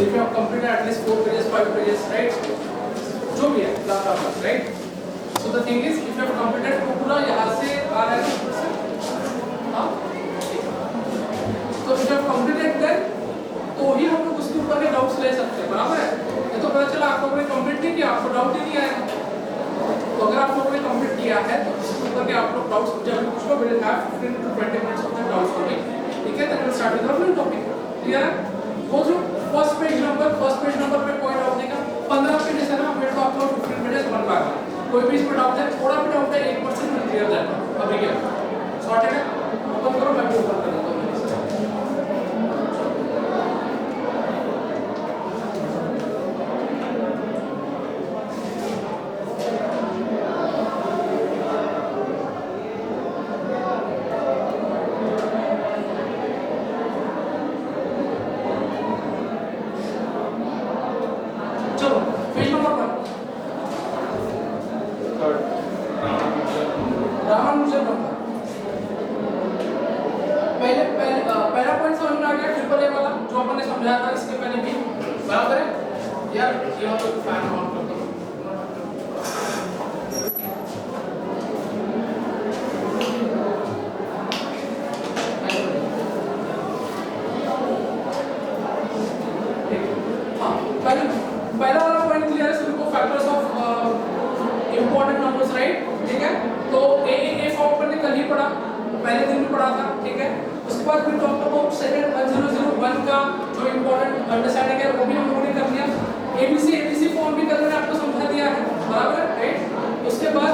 So if you have completed at least 4 pages, 5 pages, right? जो भी है, blah blah blah, right? So the thing is, if you have completed तो पूरा यहाँ से आ रहा है ऊपर से, हाँ? तो if you have completed then तो ही हम लोग उसके ऊपर के डाउट्स ले सकते हैं, बराबर है? ये तो पता चला आपको कोई कंप्लीट नहीं किया, आपको डाउट ही नहीं आएगा। तो अगर आप लोगों ने कंप्लीट किया है तो इसके ऊपर के आप लोग डाउट्स जब पूछ लो, will have 15 to 20 minutes of the doubts for me, ठीक है? Then we'll start with our new topic, clear है? Go through first page number पे कोई डाउट नहीं का, 15 पेजेस है ना, फिर तो आप लोग 15 पेजेस बन पाएगा। कोई भी इसमें डाउट है, थोड़ा भी डाउट है, 1% में क्लियर जाएगा। अभी क्या सॉर्टेड है? ओपन करो, मैं भी ओपन कर देता हूँ। पहला पॉइंट समझ में आ गया, ट्रिपल ए वाला जो अपन ने समझाया था इसके पहले भी, बराबर है यार? ये तो फैन ऑन कर दो। हाँ, पहला वाला पॉइंट क्लियर है सभी को, factors of important numbers, right? ठीक है, तो ए फॉर्म अपन ने कल ही पढ़ा, पहले दिन भी पढ़ा था, ठीक है? उसके बाद फिर टॉक अबाउट सेकंड 1001 का जो इंपॉर्टेंट अंडरस्टैंडिंग है वो भी हम लोगों ने कर लिया। एबीसी फॉर्म भी कल मैंने आपको समझा दिया है, बराबर है, राइट? उसके बाद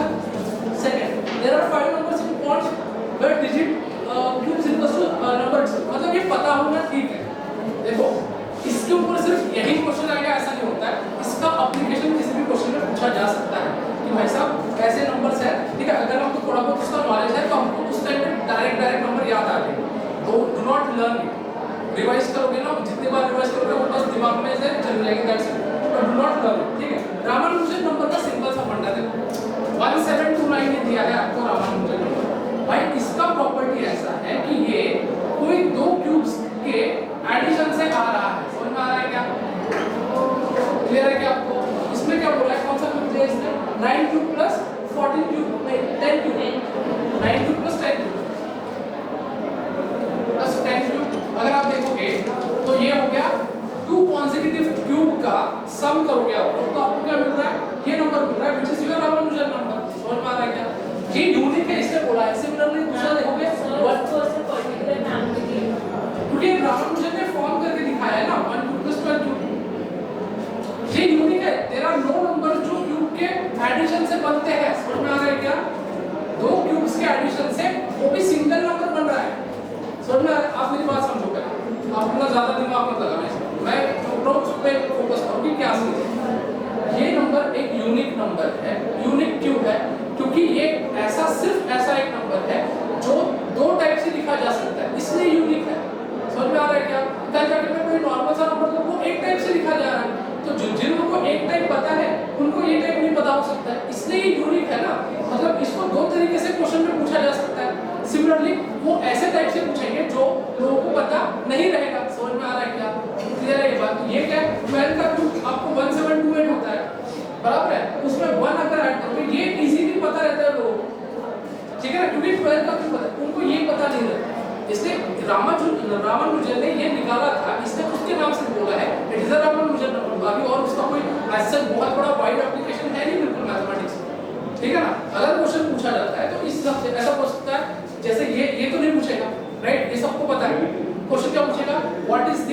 second, there are 5 numbers in points where digit cubes equals to numbers, मतलब ये पता होना ठीक है। देखो इसके ऊपर सिर्फ यही क्वेश्चन आएगा ऐसा नहीं होता है, इसका एप्लीकेशन किसी भी क्वेश्चन में पूछा जा सकता है कि भाई साहब ऐसे नंबर्स है, ठीक है? अगर हमको थोड़ा बहुत उसका नॉलेज है तो हमको उस टाइम पे डायरेक्ट नंबर याद आ जाएगा। तो do not learn it, revise करोगे ना, जितनी बार रिवाइज करोगे वो बस दिमाग में से चल जाएगी, that's it, but do not learn, ठीक है? रामानुजन नंबर का सिंपल सा फंडा देखो, 1729 ने दिया है आपको रामानुजन नंबर। भाई इसका प्रॉपर्टी ऐसा है कि ये कोई दो क्यूब्स के एडिशन से आ रहा है, समझ में आ रहा है क्या? क्लियर है क्या आपको? इसमें क्या बोला है, कौन सा क्यूब दिया इसने? 9 क्यूब प्लस 14 क्यूब, नहीं 10 cube, 9 cube plus 10 cube plus 10 cube. अगर आप देखोगे तो ये हो गया 2 कॉन्सेक्यूटिव क्यूब का सम करोगे आप लोग तो आपको क्या मिल रहा है? ये नंबर मिल रहा है which is your Ramanujan number. समझ में आ रहा है क्या? ये यूनिक है इसलिए बोला है। सिमिलरली दूसरा देखोगे 1 से पर्टिकुलर नाम के लिए, क्योंकि रामानुजन ने फॉर्म करके दिखाया है ना 1 क्यूब प्लस 12 क्यूब, ये यूनिक है। तेरा 9 नंबर जो क्यूब के एडिशन से बनते हैं, समझ में आ रहा है क्या? दो क्यूब्स के एडिशन से वो भी सिंगल नंबर बन रहा है। समझ में आ रहा है? आप मेरी बात समझो पहले, आप अपना ज्यादा दिमाग मत लगाना इसमें, मैं अप्रोच पे फोकस करूं कि क्या चीज है। ये नंबर एक यूनिक नंबर है, यूनिक क्यों है? क्योंकि ये ऐसा सिर्फ ऐसा एक नंबर है जो दो टाइप से लिखा जा सकता है, इसलिए यूनिक है। समझ में आ रहा है क्या? कल जाके मैं कोई नॉर्मल सा नंबर तो वो एक टाइप से लिखा जा रहा है, तो जिन लोगों को एक टाइप पता है उनको ये टाइप नहीं पता हो सकता है, इसलिए ये यूनिक है ना। मतलब इसको दो तरीके से क्वेश्चन में पूछा जा सकता है। सिमिलरली वो ऐसे टाइप से पूछेंगे जो लोगों को पता नहीं रहेगा। समझ में आ रहा है क्या? क्लियर है ये बात? ये क्या है, 12 का क्यूब आपको 1728 होता है, बराबर है? उसमें 1 अगर ऐड करोगे ये इजीली पता रहता है लोगों को, ठीक है ना? क्योंकि 12 का क्यूब पता है, उनको ये पता नहीं रहता, इसलिए रामानुजन ने ये निकाला था, इसने उसके नाम से बोला है it is a Ramanujan number. अभी और उसका कोई ऐसा बहुत बड़ा वाइड एप्लीकेशन है नहीं बिल्कुल मैथमेटिक्स, ठीक है ना? अगर क्वेश्चन पूछा जाता है तो इस हिसाब से ऐसा हो सकता है, जैसे ये तो नहीं पूछेगा, राइट? ये सबको पता है। क्वेश्चन क्या पूछेगा? What is the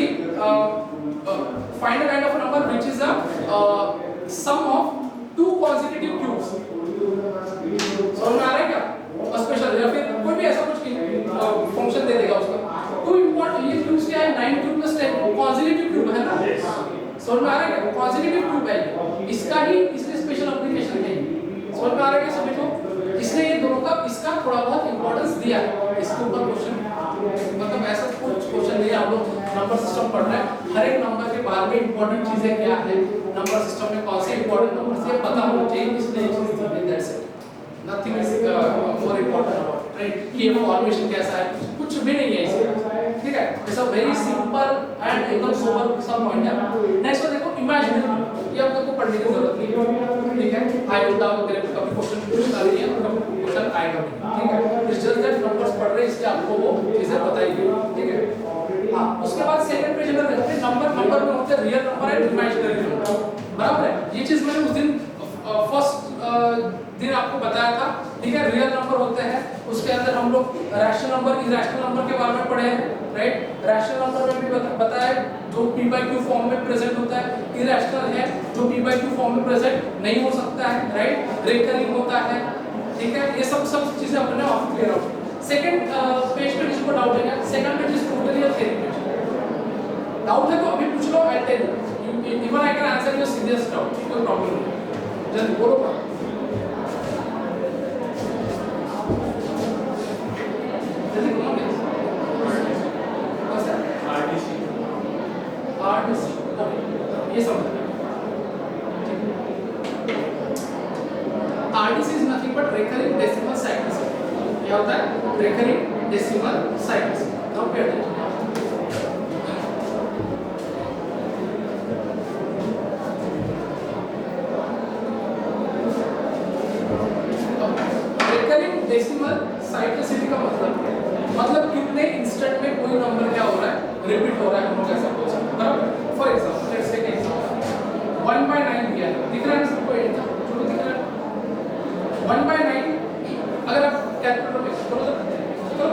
find a kind of number which is a sum of 2 consecutive cubes. समझ में आ रहा है क्या? स्पेशल या फिर कोई भी ऐसा कुछ फंक्शन दे देगा उसका। तो इंपॉर्टेंट ये क्यूब्स क्या है? 9 क्यूब प्लस 10 कॉन्सेक्यूटिव क्यूब है ना? समझ में आ रहा है क्या? कॉन्सेक्यूटिव क्यूब है, इसका ही इसलिए स्पेशल एप्लीकेशन है। समझ में आ रहा है क्या सभी को? इसलिए ये दोनों का इसका थोड़ा बहुत इंपॉर्टेंस दिया है इसके ऊपर क्वेश्चन, मतलब ऐसा कुछ क्वेश्चन नहीं है। आप लोग नंबर सिस्टम पढ़ रहे हैं, हर एक नंबर के बारे में इंपॉर्टेंट चीजें क्या है, नंबर सिस्टम में कौन से इंपॉर्टेंट नंबर से पता होना चाहिए, इसलिए that's it, nothing is more important, right? कि ये फॉर्मेशन कैसा है, कुछ भी नहीं है इसमें। ठीक है, it's a very simple and एकदम सोबर सब पॉइंट है। नेक्स्ट देखो इमेजिनरी, ये अब तक को पढ़ने की जरूरत नहीं है, ठीक है, आयोटा वगैरह कभी क्वेश्चन पूछता नहीं है और कभी क्वेश्चन आएगा नहीं, ठीक है, इट्स जस्ट दैट नंबर्स पढ़ रहे इसलिए आपको वो चीजें बताएगी, ठीक है। हाँ, उसके बाद सेकंड पेज में देखते हैं नंबर में होते हैं real number and imaginary number, बराबर है। ये चीज मैंने उस दिन फर्स्ट दिन आपको बताया था, ठीक है, रियल नंबर होते हैं, उसके अंदर हम लोग रैशनल नंबर इरैशनल नंबर के बारे में पढ़े हैं, राइट। रैशनल नंबर में भी बताया जो p/q फॉर्म में प्रेजेंट होता है, इरैशनल है जो p/q फॉर्म में प्रेजेंट नहीं हो सकता है, राइट, रिकरिंग होता है, ठीक है, ये सब चीजें अपने आप क्लियर हो। सेकंड पेज पे जिसको डाउट है, second page is totally a theory page, doubt है तो अभी पूछ लो, I tell you, even I can answer your serious doubt, कोई प्रॉब्लम नहीं, जस्ट बोलो। ये समझ RDC is nothing but recurring decimal cycles, क्या होता है recurring decimal cycles। now pay attention, recurring decimal cyclicity का मतलब कितने इंस्टेंट में कोई नंबर क्या हो रहा है, रिपीट हो रहा है, हम लोग ऐसा बोल सकते हैं, बराबर। For example let's take example 1/9 दिया है, दिख रहा है सबको, ये छोटा दिख रहा है 1/9, अगर आप कैलकुलेटर में करो तो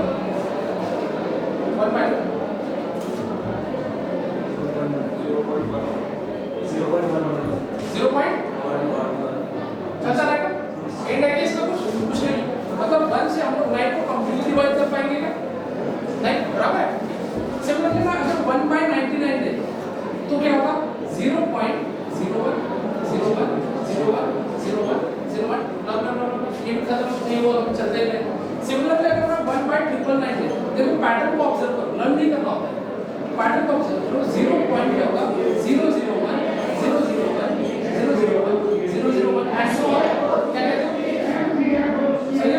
1/9 0.1 चलता रहेगा, एंड है इसका कुछ नहीं, मतलब 1 से हम लोग 9 को कंप्लीटली डिवाइड कर पाएंगे क्या, नहीं, बराबर है। सिमिलरली ना अगर 1/99 दे तो क्या होगा 0.01 01 01 01 01 ये भी खत्म नहीं हुआ, चलते ही रहे। सिमिलरली अगर मैं 1/999 दे, देखो पैटर्न को ऑब्जर्व करो, लर्न नहीं करना होता है, पैटर्न को ऑब्जर्व करो, 0 पॉइंट क्या होगा 001 001 001 001 एंड सो ऑन, क्या कहते हो, सही है।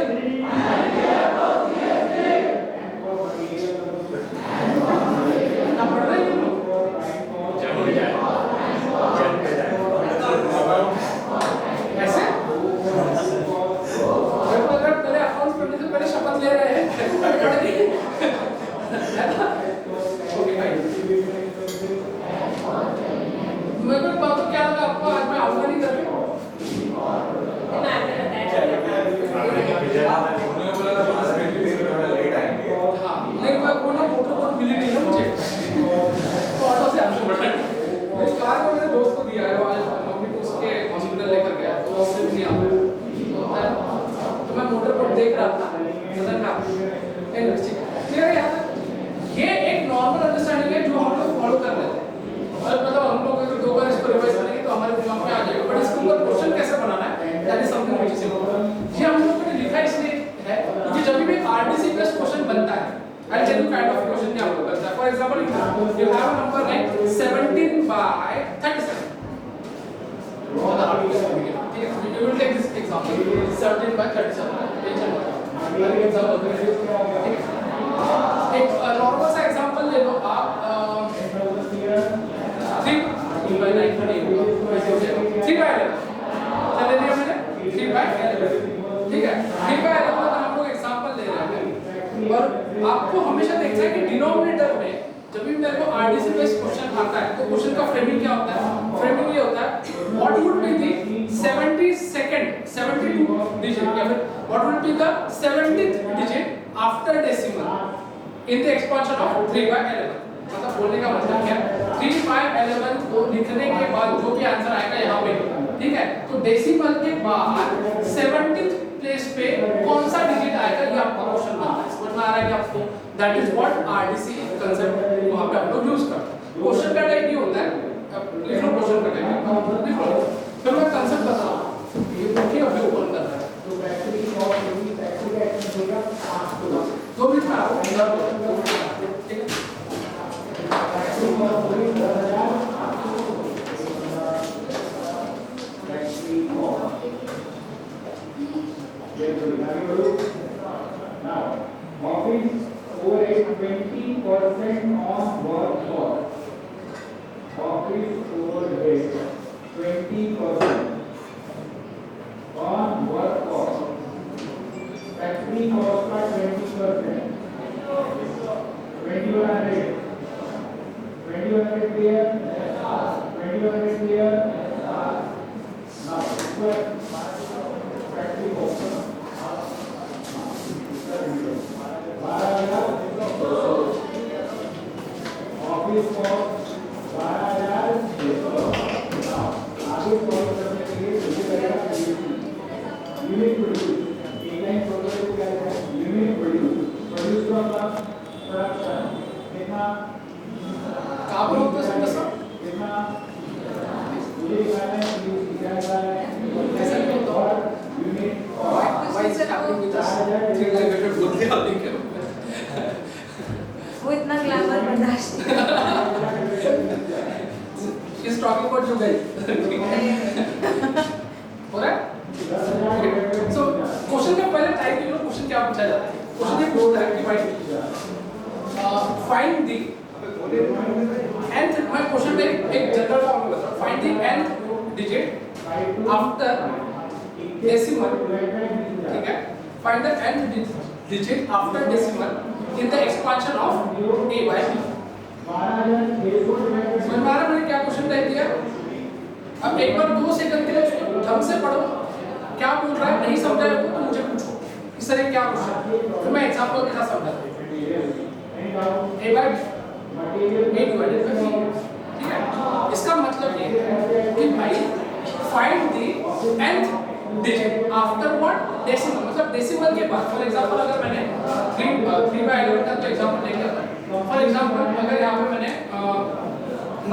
आपको हमेशा देखना है कि डिनोमिनेटर में जब भी मेरे को आरडीसी बेस्ड क्वेश्चन आता है तो क्वेश्चन का फ्रेमिंग क्या होता है, फ्रेमिंग ये होता है what would be the 72 digit या फिर what would be the 70th digit after decimal in the expansion of 3/11, मतलब बोलने का मतलब क्या है 3/11 को लिखने के बाद जो भी आंसर आएगा यहाँ पे, ठीक है, तो डेसिमल के बाद 70th प्लेस पे कौन सा डिजिट आएगा ये आपका क्वेश्चन बनता है, समझ में आ रहा है कि आपको, that is what RDC concept वहां पे आप लोग यूज करते हैं। क्वेश्चन का टाइप ये होता है, लिख लो क्वेश्चन का टाइप, लिख लो, फिर मैं कंसेप्ट बताऊं, ये देखिए अभी ओपन कर रहा है तो भी मैं आपको ठीक है। Now, office over 20% office overhead 20% on work cost, factory cost का 20%, 2100 clear, 2100 clear. Now factory cost 12,000, office cost 12,000। आगे सॉल्व करने के लिए मुझे करेगा यूनिट प्रोड्यूस, एक लाइन प्रोडक्ट को क्या है यूनिट प्रोड्यूस, प्रोड्यूस का मतलब प्रोडक्शन कितना कहाँ पर होता है सर? कितना मुझे निकालना है क्या निकालना है कैसे होता है यूनिट वाई से आपको कुछ ठीक है बेटा बोलते आप नहीं करो वो इतना ग्लैमर बर्दाश्त She's talking about you guys. हो रहा है? So क्वेश्चन का पहले टाइप लो, क्वेश्चन क्या पूछा जाता है? क्वेश्चन ये पूछता है कि भाई फाइंड द nth, मैं क्वेश्चन में एक जनरल फॉर्म में बता रहा हूँ, find the nth digit after decimal, ठीक है? Find the nth digit after decimal in the expansion of a by b. समझ में आ रहा है मैंने क्या क्वेश्चन टाइप किया? अब एक बार 2 सेकंड के लिए उसको ढंग से पढ़ो, क्या बोल रहा है नहीं समझा है तो मुझे पूछो इस तरह क्या क्वेश्चन, तो मैं एग्जांपल के साथ समझाता हूं। a by b divided by b, ठीक है? इसका मतलब ये है कि भाई find the nth digit after what decimal, मतलब डेसिमल के बाद। फॉर एग्जांपल अगर मैंने 3/11 का तो एग्जांपल लेंगे, फॉर एग्जांपल अगर यहाँ पे मैंने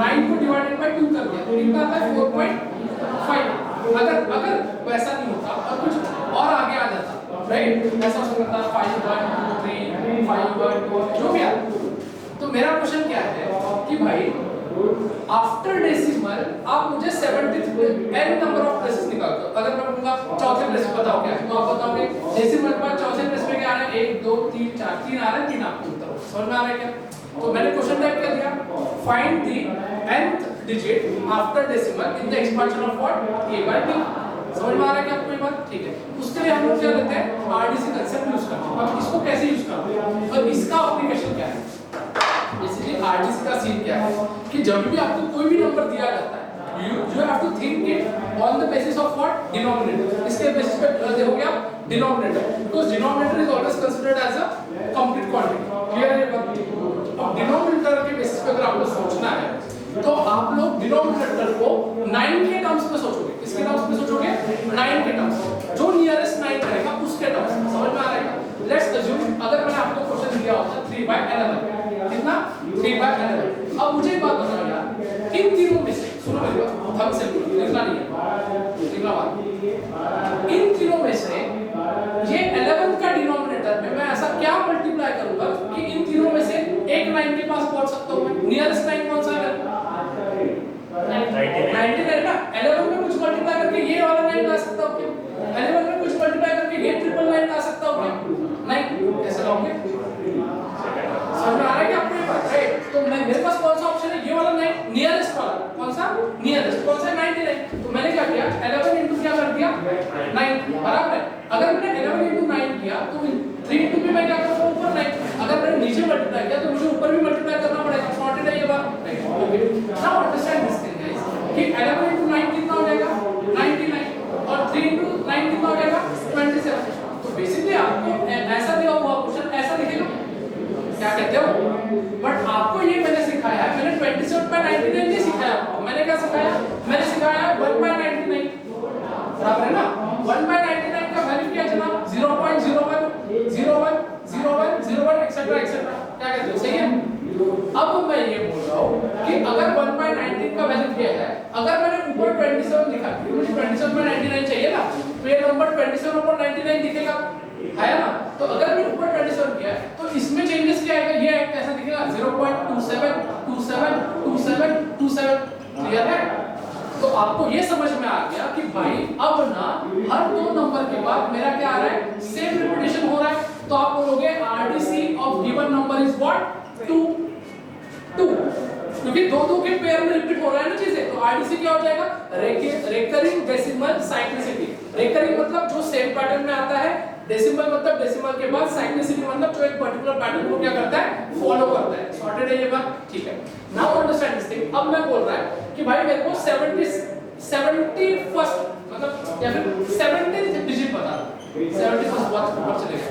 9 को डिवाइडेड बाय 2 कर दिया तो कितना आता है 4.5। अगर वैसा नहीं होता और कुछ और आगे आ जाता, राइट, ऐसा हो सकता है 5/2, 3, 5/2 जो भी आता। तो मेरा क्वेश्चन क्या है कि भाई आफ्टर डेसिमल आप मुझे 70th n number of places निकाल दो। अगर मैं बोलूंगा चौथे प्लेस बताओ क्या है, तो आप बताओगे डेसिमल पर चौथे प्लेस में क्या आ रहा है 1 2 3 4 3 आ रहा है, 3 आपको बताओ। समझ में आ रहा है क्या? तो मैंने क्वेश्चन टाइप कर दिया find the nth digit after decimal in the expansion of what a by b। समझ में आ रहा है क्या आपको ये बात? ठीक है, उसके लिए हम लोग क्या लेते हैं आरडीसी कांसेप्ट यूज करते हैं। अब इसको कैसे यूज करते हैं और इसका एप्लीकेशन क्या है? बेसिकली आरडीसी का सीन क्या है कि जब भी आपको कोई भी नंबर दिया जाता है you have to think it on the basis of what denominator, इसके बेसिस पे देखोगे आप denominator, because denominator is always considered as a complete quantity। Clear है बात? अब डिनोमिनेटर के बेसिस पे अगर आपको सोचना है तो आप लोग डिनोमिनेटर को 9 के टर्म्स में सोचोगे। किसके टर्म्स में सोचोगे? 9 के टर्म्स, जो नियरेस्ट 9 करेगा उसके टर्म्स। समझ में आ रहा है? लेट्स अज्यूम अगर मैंने आपको क्वेश्चन दिया होता 3/11, कितना 3/11। अब मुझे एक बात बताओ यार, इन तीनों में से सुनो मेरी बात, ढंग से लिखना नहीं है, लिखना बात, इन तीनों में से ये 11 का डिनोमिनेटर में मैं ऐसा क्या मल्टीप्लाई करूंगा कि इन तीनों में से एक 9 के पास पहुंच सकता हूं मैं? नियरेस्ट 9 कौन सा है? 99 ना। 11 में कुछ मल्टीप्लाई करके ये वाला 9 ला सकता हूं क्या? 11 में कुछ मल्टीप्लाई करके ये 999 ला सकता हूं क्या? नहीं, कैसे लाओगे? समझ में आ रहा है क्या आपको ये बात? राइट, तो मैं मेरे पास कौन सा ऑप्शन है? ये वाला 9, नियरेस्ट वाला। कौन सा? नियरेस्ट। कौन सा? 99। तो मैंने क्या किया 11 into क्या कर दिया 9, बराबर है। अगर मैंने 11 into 9 किया तो 3 into भी मैं क्या करूंगा ऊपर 9। अगर मैंने नीचे मल्टीप्लाई किया तो मुझे ऊपर भी मल्टीप्लाई करना पड़ेगा। सॉर्टेड है ये बात? Okay, now understand this thing guys कि 11 into 9 कितना हो जाएगा 99 और 3 into 9 कितना हो जाएगा 27। तो बेसिकली आपको ऐसा दिया हुआ क्वेश्चन ऐसा दिखेगा, क्या कहते हो? बट आपको ये मैंने सिखाया है, मैंने 27/99 नहीं सिखाया आपको। मैंने क्या सिखाया? मैंने सिखाया 1/99, बराबर है ना? 1/99 का वैल्यू क्या जनाब? 0.01 01 01 01 एक्सेट्रा एक्सेट्रा। क्या कहते हो? सही है? अब मैं ये बोल रहा हूँ कि अगर 1/19 का वैल्यू क्या है, अगर मैंने ऊपर 27 लिखा, मुझे 27/99 चाहिए ना, तो ये नंबर 27/99 दिखेगा, है ना? तो अगर मैंने ऊपर 27 किया है तो इसमें चेंजेस क्या आएगा? ये कैसा दिखेगा? 0.27272727। क्लियर है? तो आपको ये समझ में आ गया कि भाई अब ना हर 2 नंबर के बाद मेरा क्या आ रहा है? सेम रिपीटेशन हो रहा है। तो आप बोलोगे RDC of given number is what? 2 क्योंकि 2 के पेयर में रिपीट हो रहा है ना आरडीसी क्या हो जाएगा? Recurring decimal cyclicity. रेकरिंग मतलब जो सेम पैटर्न में आता है, डेसिमल मतलब डेसिमल के बाद, साइक्लिसिटी मतलब जो एक पर्टिकुलर पैटर्न को क्या करता है, फॉलो करता है। सॉर्टेड है ये बात? ठीक है। Now understand this thing. अब मैं बोल रहा है कि भाई मेरे को 71st मतलब या फिर 17th डिजिट बता दो। 71st बहुत चलेगा।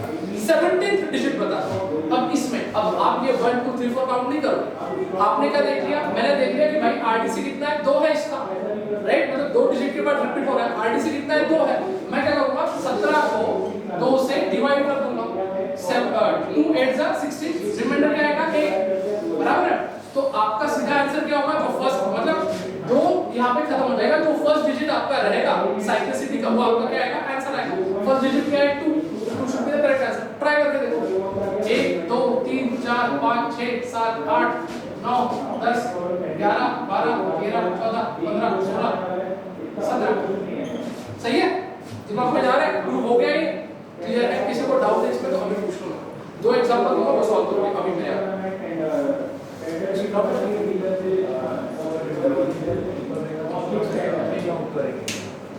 17th डिजिट बता दो। अब इसमें अब आप ये 1 2 3 4 काउंट नहीं करोगे। आपने क्या देख लिया? मैंने देख लिया कि भाई आरडीसी कितना है? 2 है इसका, राइट? मतलब 2 डिजिट के बाद रिपीट हो रहा है। आरडीसी कितना है? 2 है। मैं क्या करूंगा? 17 को 2 से डिवाइड कर दूंगा। 2 8 जा 16, रिमाइंडर क्या आएगा? 1, बराबर है? तो आपका सीधा आंसर क्या होगा? जो फर्स्ट मतलब 2 यहां पे खत्म हो जाएगा, तो फर्स्ट डिजिट आपका रहेगा साइक्लिसिटी का, वो आपका क्या आएगा? आंसर आएगा। फर्स्ट डिजिट क्या है? 2 should be the correct answer. Try करके देखो। 1 2 3 4 5 6 7 8 9 10 11 12 13 14 15 16 17। सही है? दिमाग में जा रहा है? प्रूव हो गया ये? क्लियर है? किसी को डाउट है इसमें तो अभी पूछ लो। 2 एग्जांपल दूंगा, वो सॉल्व करोगे अभी मेरे।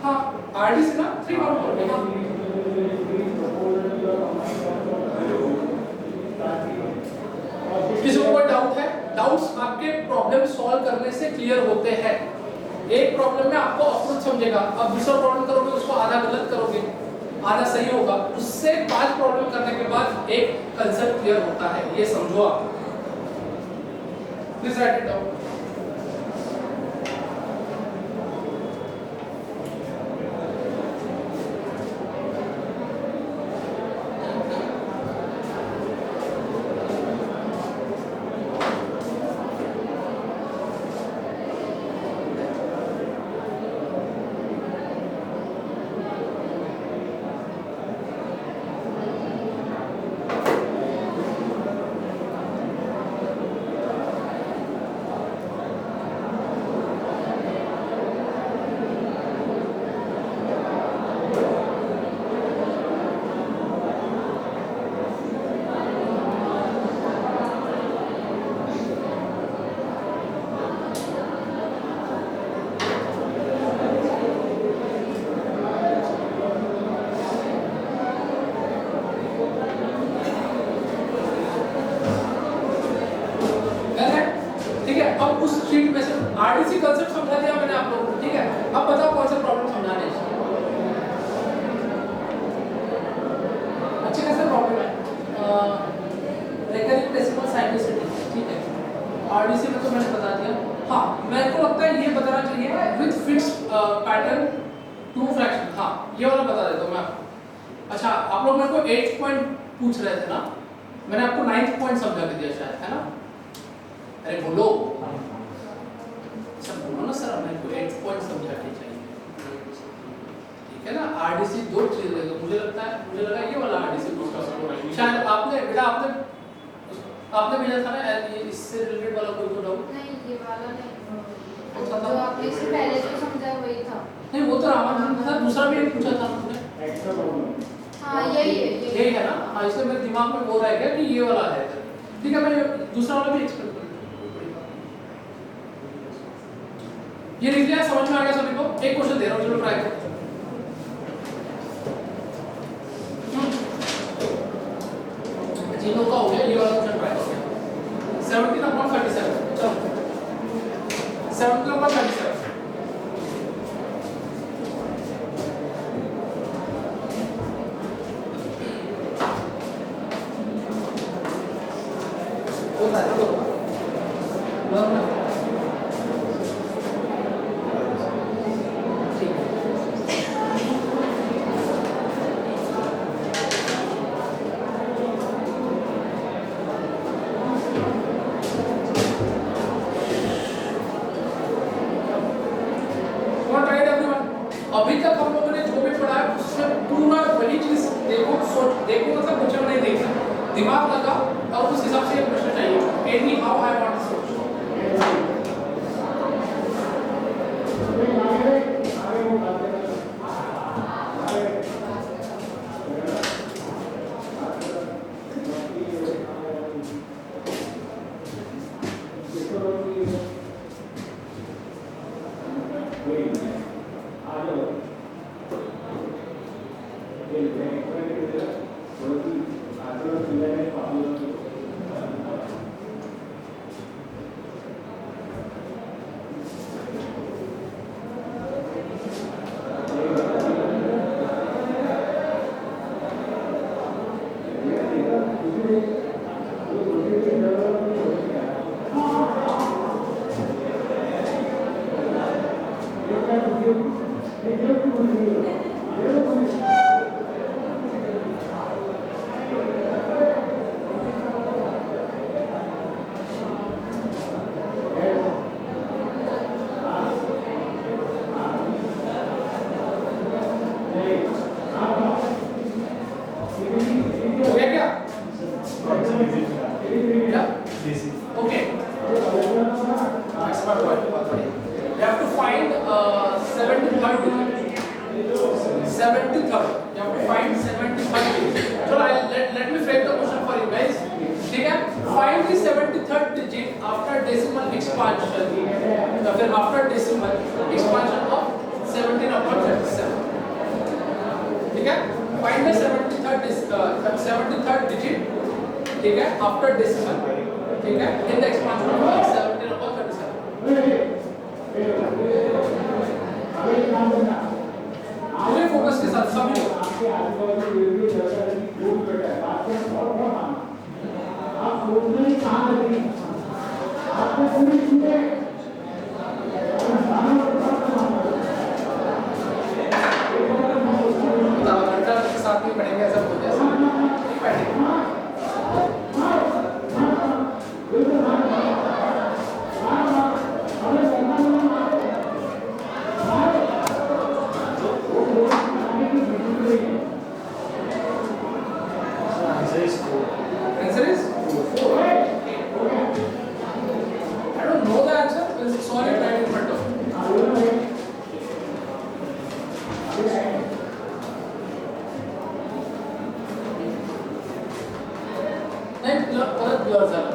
हाँ, आरडीसी ना 3 काउंट करोगे। किसी को कोई डाउट है? डाउट्स आपके प्रॉब्लम सॉल्व करने से क्लियर होते हैं। एक प्रॉब्लम में आपको अप्रोच समझेगा, अब दूसरा प्रॉब्लम करोगे उसको आधा गलत करोगे, आधा सही होगा। उससे 5 प्रॉब्लम करने के बाद एक कांसेप्ट क्लियर होता है, ये समझो आप। Please right it down. अब उस शीट में से आरडीसी कांसेप्ट समझा दिया मैंने आप लोगों को, ठीक है? अब बताओ कौन सा प्रॉब्लम समझाना है? अच्छे खासा प्रॉब्लम है, रेकरिंग डेसिमल साइक्लिसिटी, ठीक है? आरडीसी में तो मैंने बता दिया। हाँ, मेरे को लगता है ये बताना चाहिए विद फिक्स्ड पैटर्न 2 फ्रैक्शन। हाँ, ये वाला बता देता हूँ मैं आपको। अच्छा, आप लोग मेरे को 8th पॉइंट पूछ रहे थे ना, मैंने आपको 9th पॉइंट समझा के दिया शायद, है ना? अरे बोलो, अच्छा बोलो ना सर, मेरे को 8th पॉइंट समझा के चाहिए, ठीक है ना? आरडीसी 2 चीज है, मुझे लगा ये वाला आरडीसी दूसरा शायद आपने बेटा आपने भेजा था ना, इससे रिलेटेड वाला कोई तो डाउट नहीं, ये वाला नहीं, कौन जो आपने इससे पहले जो समझा वही था। नहीं, वो तो रामानुजन था, दूसरा भी एक पूछा था आपने। हाँ, यही है ना? हाँ, इसलिए मेरे दिमाग में वो रह गया कि ये वाला है, ठीक है? मैं दूसरा वाला भी एक्सप्लेन करूंगा। ये लिख लिया, समझ में आ गया सभी को? एक क्वेश्चन दे रहा हूँ, चलो ट्राई करो। जिनों का हो गया, ये वाला क्वेश्चन ट्राई करो। 17/37, चलो 17/37। होता है तो अभी तक हम लोगों ने जो भी पढ़ा है उसमें पूरा वही चीज देखो मतलब कुछ नहीं देखना, दिमाग लगा और उस हिसाब से प्रश्न चाहिए। Anyhow I want to सोच। हो गया क्या? Yeah? Okay. Next part what? You have to find 73rd digit. 73rd. You have to find 73rd digit. So let me frame the question for you guys. ठीक है? Find the 73rd digit after decimal expansion. या फिर after decimal expansion of 17/37. ठीक है? Find the 73rd digit. ठीक है? After decimal. ठीक है? In the expansion of 17/37. पूरे फोकस के साथ सभी लोग घंटा के साथ भी पढ़ेंगे ऐसा बोलते हैं पढ़ेंगे Answer is 4. I don't know the answer. It's sorry, right in front of me. नहीं परत ब्लर झाला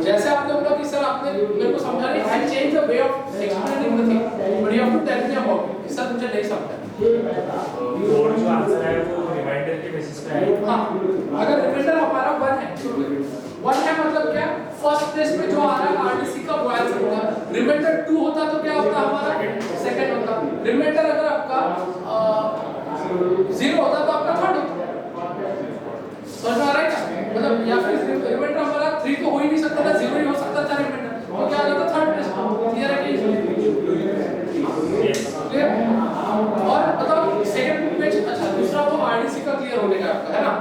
जैसे आपने बोला कि सर आपने मेरे को समझा नहीं, I change the way of explaining the thing, but you have to tell me about it. Sir मुझे नहीं समझा। और जो आंसर है वो रिमाइंडर के बेसिस पे है। हाँ, अगर रिमाइंडर हमारा 1 है, 1 है मतलब क्या, फर्स्ट प्लेस पे जो आ रहा है आरडीसी का वो आंसर होगा। रिमाइंडर 2 होता तो क्या होता हमारा, सेकंड होता। रिमाइंडर अगर आपका 0 होता तो आपका थर्ड होता। समझ में आ रहा है क्या, मतलब या फिर रिमाइंडर हमारा 3 तो हो ही नहीं सकता था, 0 ही हो सकता था रिमाइंडर, तो क्या आ जाता थर्ड प्लेस। क्लियर है कि क्लियर? और बताओ सेकंड पेज, अच्छा दूसरा वो आरडीसी का क्लियर होने का आपका है ना।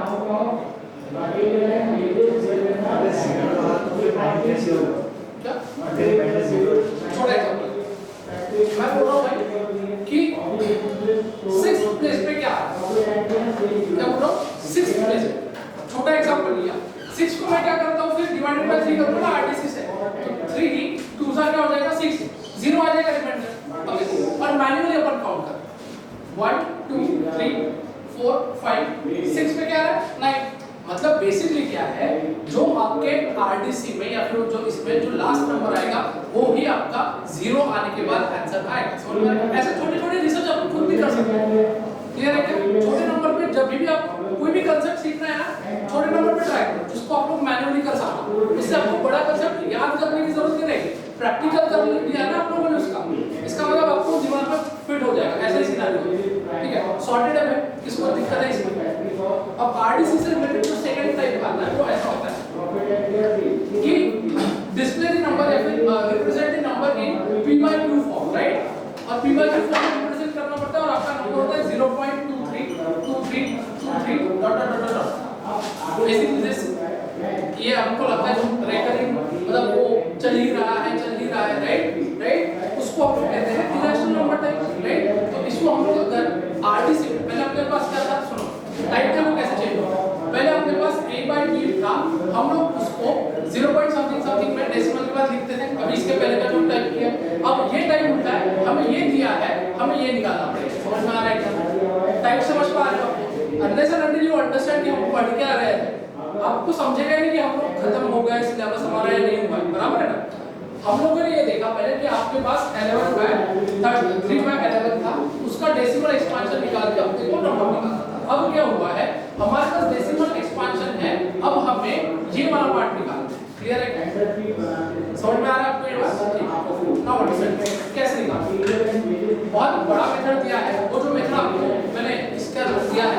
क्या छोटा एग्जांपल मैं बोल रहा हूं भाई कि 6th प्लेस पे क्या है, क्या बोल रहा हूं 6th प्लेस पे। छोटा एग्जांपल लिया, 6 को मैं क्या करता हूं फिर डिवाइडेड बाय 3 करूंगा आरडीसी से, तो 3 2 सा क्या हो जाएगा 6, 0 आ जाएगा रिमाइंडर। ओके, और मैन्युअली अपन काउंट कर 1 2 3 4 5 6 पे क्या है 9। मतलब बेसिकली क्या है, जो आपके आरडीसी में या फिर जो इसमें जो लास्ट नंबर आएगा वो ही आपका 0 आने के बाद आंसर आएगा। समझ में? ऐसे छोटे-छोटे रिसर्च आप खुद भी कर सकते हैं। क्लियर है क्या? छोटे नंबर पे जब भी आप कोई भी कांसेप्ट सीखना है ना, छोटे नंबर पे ट्राई करो, जिसको आप लोग मैन्युअली कर सकते हो। इससे आपको बड़ा कांसेप्ट याद करने की जरूरत नहीं रहेगी, प्रैक्टिकल कर लिया है ना आप लोगों ने उसका, इसका मतलब आपको दिमाग में फिट हो जाएगा। ऐसा ही सिनेरियो, ठीक है, सॉर्टेड है। किसको दिक्कत है इसमें? अब आरडीसी से रिलेटेड जो सेकंड टाइप आता है वो ऐसा होता है कि डिस्प्ले द नंबर या फिर represent the number in p by q form, right? और p by q फॉर्म में रिप्रेजेंट करना पड़ता है और आपका नंबर होता है 0.232323 dot dot dot dot. Basically this ये हमको लगता है जो रेकरिंग मतलब वो चल ही रहा है राइट, उसको हम लोग कहते हैं इरेशनल नंबर टाइप, राइट? तो इसको हम लोग अगर आरडीसी पहले अपने पास क्या था, सुनो टाइप था वो कैसे चेंज होगा। पहले अपने पास a by b था, हम लोग उसको 0 point something something में डेसिमल के बाद लिखते थे। अभी इसके पहले का जो टाइप किया, अब ये टाइप होता है, हमें ये दिया है, हमें ये निकालना पड़ेगा। समझ में आ रहा है क्या? टाइप समझ पा रहे हो? Unless and until you understand कि हम पढ़ क्या रहे हैं, आपको समझेगा नहीं कि हम लोग खत्म हो गए सिलेबस हमारा या नहीं हुआ, बराबर है ना? हम लोगों ने ये देखा पहले कि आपके पास 11 by 3 by 11 था, उसका डेसिमल एक्सपांशन निकाल के अपने को नंबर निकालना था। अब क्या हुआ है, हमारे पास डेसिमल एक्सपांशन है, अब हमें ये वाला पार्ट निकालना है। क्लियर है? समझ में आ रहा है आपको ये बात? नाउ अंडरस्टैंड कैसे निकालना। बहुत बड़ा मेथड दिया है, वो जो मेथड आपको मैंने इसका दिया है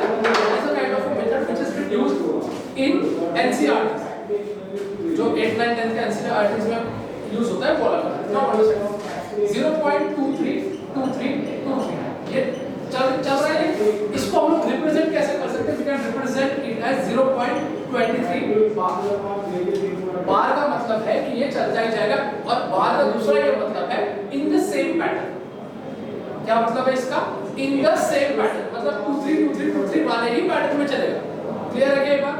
ऐसा kind of method which is used in NCERT, जो 8 9 10 के एनसीईआरटी में यूज होता है वो वाला। नाउ अंडरस्टैंड 0.232323 ये चल रहा है। इसको हम लोग रिप्रेजेंट कैसे कर सकते हैं? We can represent it as 0.23 bar का मतलब है कि ये चलता ही जाएगा, और बार का दूसरा ये मतलब है इन द सेम पैटर्न। क्या मतलब है इसका? इन द सेम पैटर्न, मतलब 2 3 2 3 2 3 वाले ही पैटर्न में चलेगा। क्लियर है क्या बात?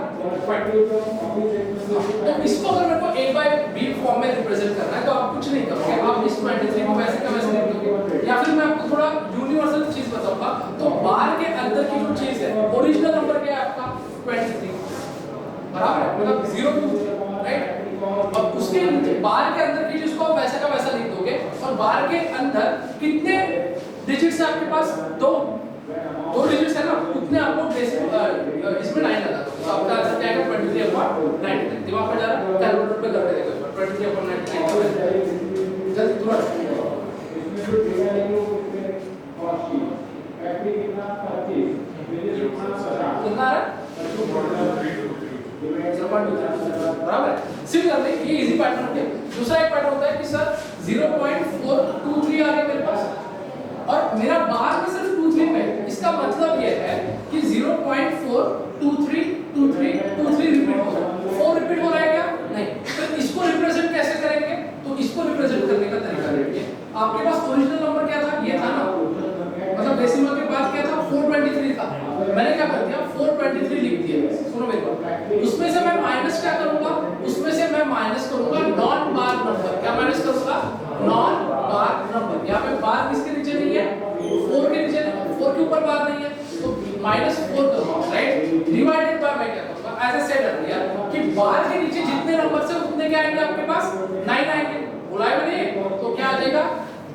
तो इसको अगर मेरे को a by b फॉर्म में रिप्रेजेंट करना है तो आप कुछ नहीं करोगे, आप इस 23 को वैसे का वैसे लिख दोगे, या फिर मैं आपको थोड़ा यूनिवर्सल चीज बताऊंगा। तो बार के अंदर की जो चीज है, ओरिजिनल नंबर क्या है आपका 23, बराबर है, मतलब 0 2 राइट। अब उसके बार के अंदर की चीज को आप वैसे का वैसा लिख दोगे, और बार के अंदर कितने डिजिट्स है आपके पास? दो डिजिट्स है ना, उतने आपको इसमें 9 लगा दो, तो आपका आंसर क्या आएगा 23/99। दिमाग में जा रहा है, कैलकुलेटर पे करके देखो 23/99 जल्दी तुरंत। कितना आ रहा है? बराबर है। सिमिलरली ये इजी पैटर्न हो गया। दूसरा एक पैटर्न होता है कि सर 0.423 आ गया मेरे पास, और मेरा बार में सिर्फ 23 पे। इसका मतलब ये है कि 0.4232323 रिपीट हो रहा है। 4 रिपीट हो रहा है क्या? नहीं। तो इसको रिप्रेजेंट कैसे करेंगे? तो इसको रिप्रेजेंट करने का तरीका देखिए। आपके पास ओरिजिनल नंबर क्या था? ये था ना, मतलब डेसिमल के बाद क्या था? 423 था। मैंने क्या कर दिया? 423 लिख दिया। सुनो मेरी बात, उसमें से मैं माइनस क्या करूंगा? उसमें से मैं माइनस करूंगा नॉन बार नंबर। क्या माइनस करूंगा? नॉन बार नंबर। यहाँ पे बार किसके नीचे नहीं है? 4 के नीचे, 4 के ऊपर बार नहीं है, तो -4 करूंगा, राइट? डिवाइडेड बाय मैं क्या करूंगा? एज अ सेड अर्लियर कि बार के नीचे जितने नंबर से उतने क्या आएंगे आपके पास? 9 आएंगे। बोला है मैंने, तो क्या आ जाएगा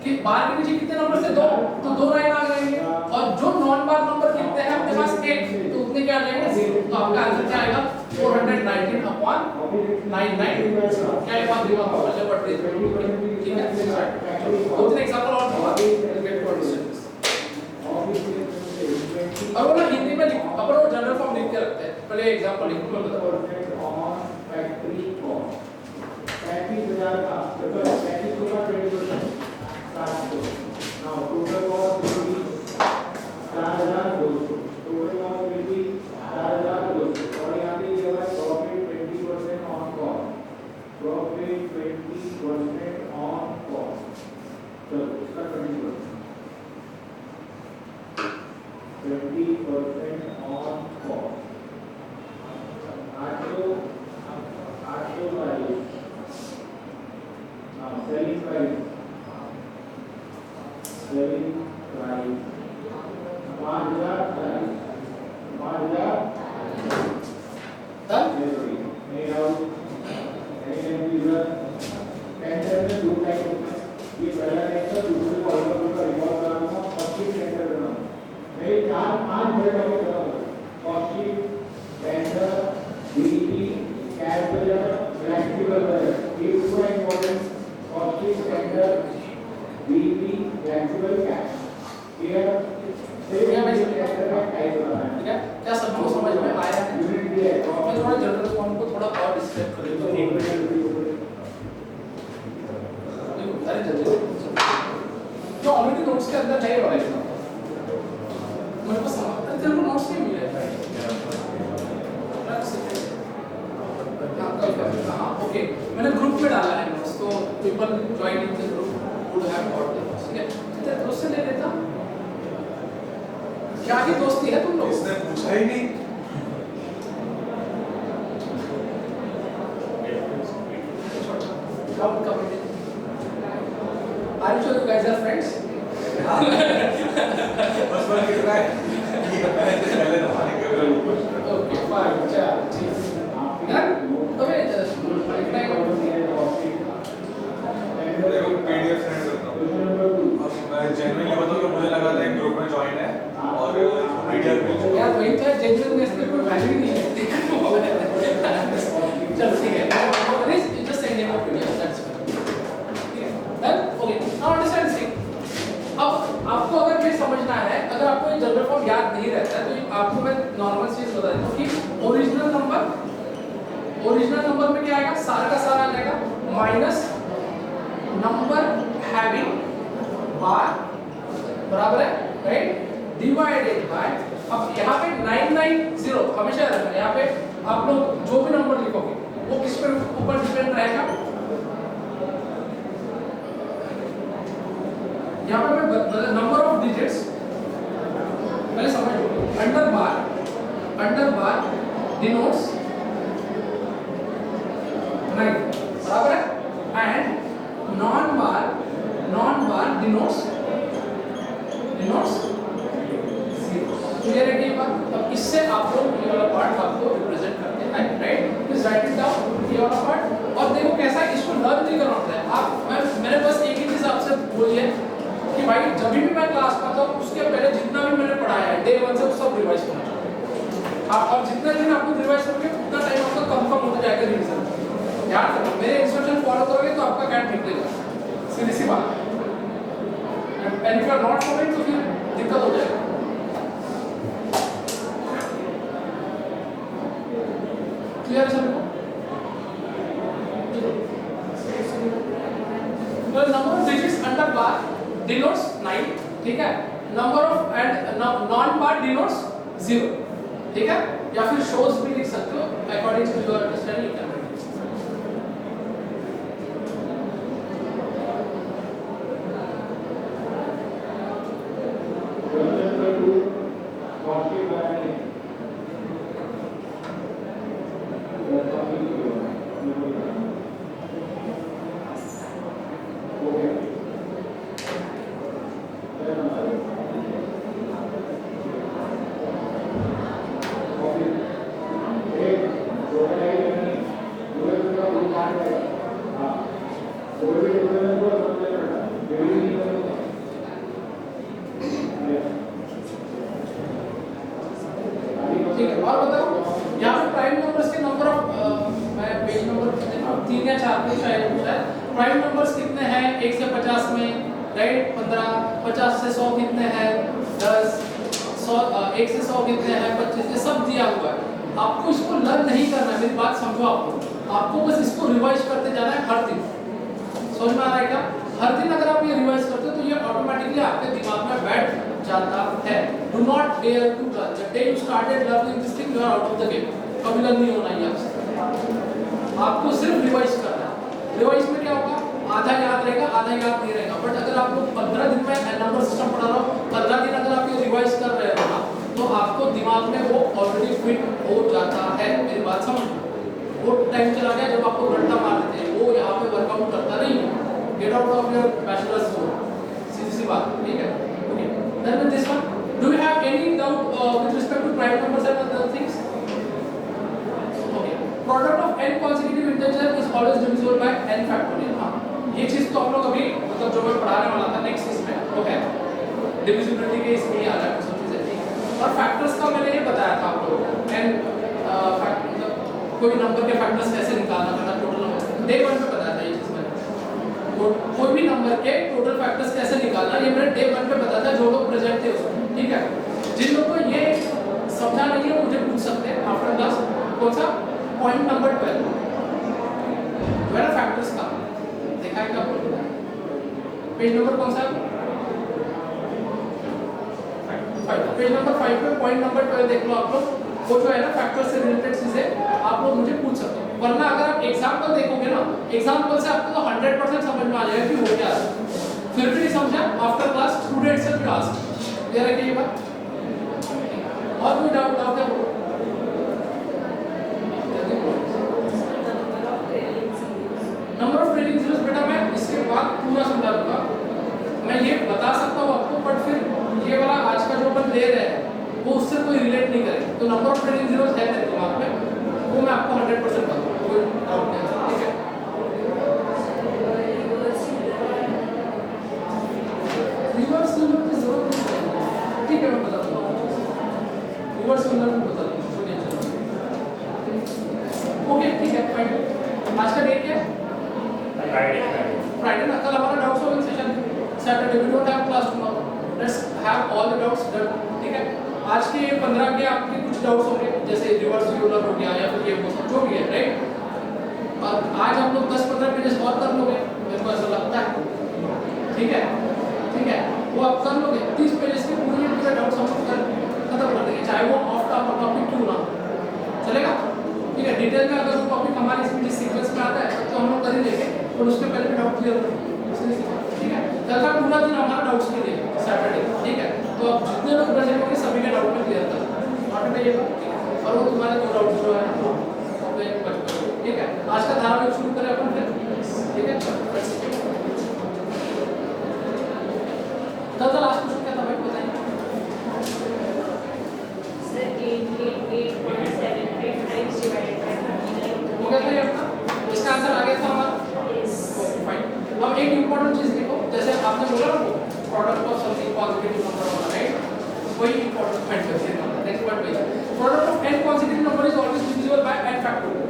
कि बार के नीचे कितने नंबर से? 2, तो 2 9 आ गए। नॉन बार नंबर कितने हैं आपके पास 8, तो उतने क्या आ जाएंगे, तो आपका आंसर क्या आएगा 419 अपॉन 99। क्या ये बात दिमाग में पहले पढ़ रही, ठीक है। दो तीन एग्जांपल और दूंगा, गेट टू अंडरस्टैंड। और वो ना हिंदी में लिख, अपन वो जनरल फॉर्म लिख के रखते हैं, पहले एग्जांपल लिख लो बताओ। फैक्ट्री कॉस्ट 35,000 का, तो 35 का 20% now total cost will be 4,200, total cost will be 4,200 और यहाँ पे ये है profit 20% on cost, profit 20% on cost, चलो इसका 20% on cost, 800 price, now selling price 5,000 price, 5,000 done. made out, and user enter में दो टाइप होते हैं, ये पहला टाइप है, दूसरे को ऑर्डर का रिकॉर्ड कराना, फर्स्ट टेंडर करना, मैं चार पांच बड़े टाइप करना, first tender, DD, calculator, flexible budget, ये पूरा important, first tender, DD, flexible cash, ये क्या मैं टेंडर का टाइप होता है, ठीक है, क्या सबको समझ में आया है? यूनिट दिया है, मैं थोड़ा जनरल फॉर्म को थोड़ा और डिस्क्राइब कर देता हूं। अरे जल्दी जो ऑलरेडी नोट्स के अंदर है वाला है, मेरे पास तेरे को नोट्स नहीं मिले। हाँ ओके, मैंने ग्रुप में डाला है नोट्स, तो people join in the group would have got the notes, ठीक है। तेरे दोस्त से ले लेता, क्या ही दोस्ती है तुम लोग? इसने पूछा ही नहीं। Are you sure you guys are friends? बस बस कितना है कि पहले दफाने के Okay, fine. चल ठीक है। यार तो मैं इतना देखो पीडीएफ सेंड करता हूं। अब मैं जेन्युइनली बताऊं कि मुझे लगा था एक ग्रुप में ज्वाइन है और पीडीएफ भेजो। यार वही तो जेन्युइननेस में कोई वैल्यू नहीं है। चलो ठीक है। Please you just send him a PDF. That's fine. ठीक है। Then okay. Now understand this. अब आपको अगर ये समझना है, अगर आपको ये जनरल फॉर्म याद नहीं रहता है, तो आपको मैं नॉर्मल चीज बता देता हूँ कि ओरिजिनल नंबर में क्या आएगा, सारा का सारा आ जाएगा माइनस नंबर हैविंग बार बराबर है, राइट, डिवाइडेड बाय, अब यहाँ पे 990 हमेशा रखना, यहाँ पे आप लोग जो भी नंबर लिखोगे वो किस पे ऊपर डिपेंड रहेगा, यहाँ पे मैं नंबर ऑफ डिजिट्स पहले समझ लो, अंडर बार डिनोट्स 9 बराबर है, and non bar denotes 0। Clear है ये बात? अब इससे आप लोग ये वाला पार्ट आपको रिप्रेजेंट करते हैं, right, please right it down ये वाला पार्ट। और देखो कैसा इसको लर्न नहीं करना होता है, आप मैंने बस एक ही चीज आपसे बोली है कि भाई जब भी मैं क्लास में आता हूँ उसके पहले जितना भी मैंने पढ़ाया है डे 1 से वो सब रिवाइज करना चाहिए। आप और जितना दिन आपको रिवाइज करोगे उतना टाइम आपका कंफर्म होता जाएगा रिवीजन। याद रखो मेरे इंस्ट्रक्शन फॉलो करोगे तो आपका गैप निकलेगा, सीधी सी बात है। And if you are not following तो फिर दिक्कत हो जाएगा। क्लियर है सबको? तो number of digits under bar denotes 9, ठीक है, number of and non bar denotes 0, ठीक है, या फिर शोज भी लिख सकते हो according to your understanding. Prime numbers कितने हैं 1 से 50 में, राइट? 15, 50 से 100 कितने हैं 10, 1 से 100 कितने हैं 25, ये सब दिया हुआ है। आपको इसको लर्न नहीं करना है, मेरी बात समझो। आपको बस इसको रिवाइज करते जाना है हर दिन। समझ में आ रहा है क्या? हर दिन अगर आप ये रिवाइज करते हो तो ये ऑटोमेटिकली आपके दिमाग में बैठ जाता है। Do not dare to learn, the day you started learning this thing you are out of the game. कभी लर्न नहीं होना है आपसे, आपको सिर्फ रिवाइज करना है। रिवाइज में क्या होगा, आधा याद रहेगा आधा याद नहीं रहेगा। बट अगर आप लोग 15 दिन में नंबर सिस्टम पढ़ा रहा हो, 15 दिन अगर आप ये रिवाइज कर रहे हो ना, तो आपको दिमाग में वो ऑलरेडी फिट हो जाता है। मेरी बात समझ, वो टाइम चला गया जब आपको घंटा मार देते हैं, वो यहाँ पे वर्कआउट करता नहीं है। Get out of your bachelor's course, सीधी सी बात, ठीक है? Okay, then with this one, do you have any doubt with respect to prime numbers and other things? Okay, product of n consecutive integer is always divisible by n factorial। हाँ, ये चीज तो हम लोग अभी मतलब जो मैं पढ़ाने वाला था नेक्स्ट इसमें वो है डिविजिबिलिटी के, इसमें आ रहा है सब चीजें। और फैक्टर्स का मैंने ये बताया था आपको, n मतलब कोई नंबर के फैक्टर्स कैसे निकालना था, टोटल नंबर डे 1 पे बताया था ये चीज मैंने। तो कोई भी नंबर के टोटल फैक्टर्स कैसे निकालना ये मैंने डे 1 पे बताया था, जो लोग प्रेजेंट थे उसमें, ठीक है? जिन लोगों को ये समझा नहीं है वो मुझे पूछ सकते हैं आफ्टर क्लास। कौन सा पॉइंट नंबर 12 मेरा फैक्टर्स का देखा है क्या? पेज नंबर कौन सा? 5। पेज नंबर 5 पे पॉइंट नंबर 12 देख लो आप लोग। वो जो है ना फैक्टर से रिलेटेड चीजें आप लोग मुझे पूछ सकते हो। वरना अगर आप एग्जांपल देखोगे ना, एग्जांपल से आपको तो 100% समझ में आ जाएगा कि वो क्या है। फिर भी नहीं समझा आफ्टर क्लास स्टूडेंट से क्लास ये रखिए ये बात। और कोई डाउट है? नंबर ऑफ ट्रेलिंग जीरोस बेटा मैं इसके बाद पूरा समझा दूंगा। मैं ये बता सकता हूँ आपको, बट फिर ये वाला आज का जो अपन ले रहे हैं वो उससे कोई रिलेट नहीं करेगा। तो नंबर ऑफ ट्रेलिंग जीरोस है मेरे दिमाग में, वो मैं आपको 100% बताऊंगा, कोई डाउट नहीं है, ठीक है? रिवर्स नंबर की जरूरत नहीं है, ठीक है? मैं बता दूंगा रिवर्स नंबर को बता दूंगा, कोई टेंशन नहीं। ओके, ठीक है, फाइन। आज का डेट क्या है? फ्राइडे ना, कल हमारा डाउट सॉल्विंग सेशन है। Saturday we don't have class tomorrow, let's have all the doubts done, ठीक है? आज के 15 के आपके कुछ डाउट्स होंगे, जैसे रिवर्स यूलर हो गया या फिर ये वो सब जो भी है, राइट? और आज हम लोग 10-15 पेजेस और कर लोगे, मेरे को ऐसा लगता है, ठीक है? ठीक है, वो आप कर लोगे। 30 पेजेस के पूरे डाउट्स हम लोग खत्म कर देंगे, चाहे वो ऑफ टॉपिक क्यों ना चलेगा, ठीक है? डिटेल में अगर वो टॉपिक हमारे इसमें जिस सीक्वेंस में आता है तो हम लोग कर ही लेंगे, और उसके पहले भी डाउट क्लियर करेंगे, ठीक है? कल का पूरा दिन हमारा डाउट्स के लिए सैटरडे, ठीक है? तो आप जितने लोग प्रेजेंट होंगे सभी के डाउट में क्लियर कर नॉट बताइएगा, और वो तुम्हारे जो डाउट जो है वो ठीक है? आज का धारावाहिक शुरू करें अपन फिर, ठीक है? कल लास्ट क्वेश्चन क्या था भाई बताइए? हो गया था ये अपना, इसका आंसर आ गया था हमारा, फाइन। अब एक इंपॉर्टेंट चीज देखो, जैसे आपने बोला ना product of something positive number होना, राइट? वही इंपॉर्टेंट पॉइंट है। नेक्स्ट पॉइंट पे product of n consecutive number is always divisible by n factorial।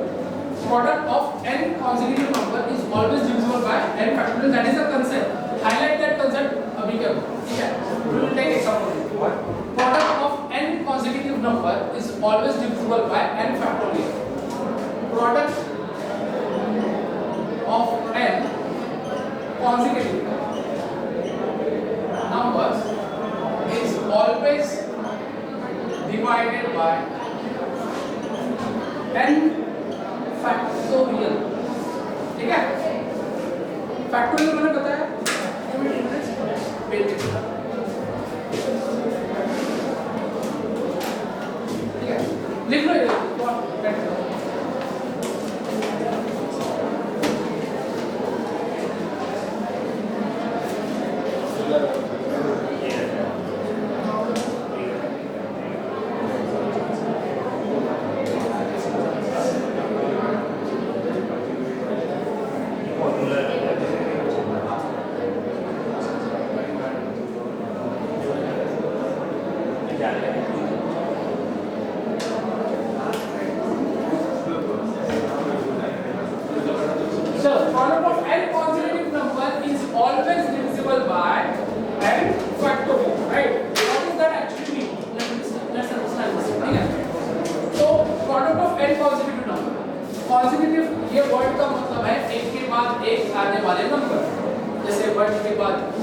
Product of n consecutive number is always divisible by n factorial, that is a concept, highlight that concept अभी क्या, ठीक है? We will take example। Product of n consecutive number is always divisible by n factorial। Product of n consecutive numbers is always divided by n factorial, ठीक है? Factorial मैंने बताया ठीक है, लिख लो ये चलो, product of n consecutive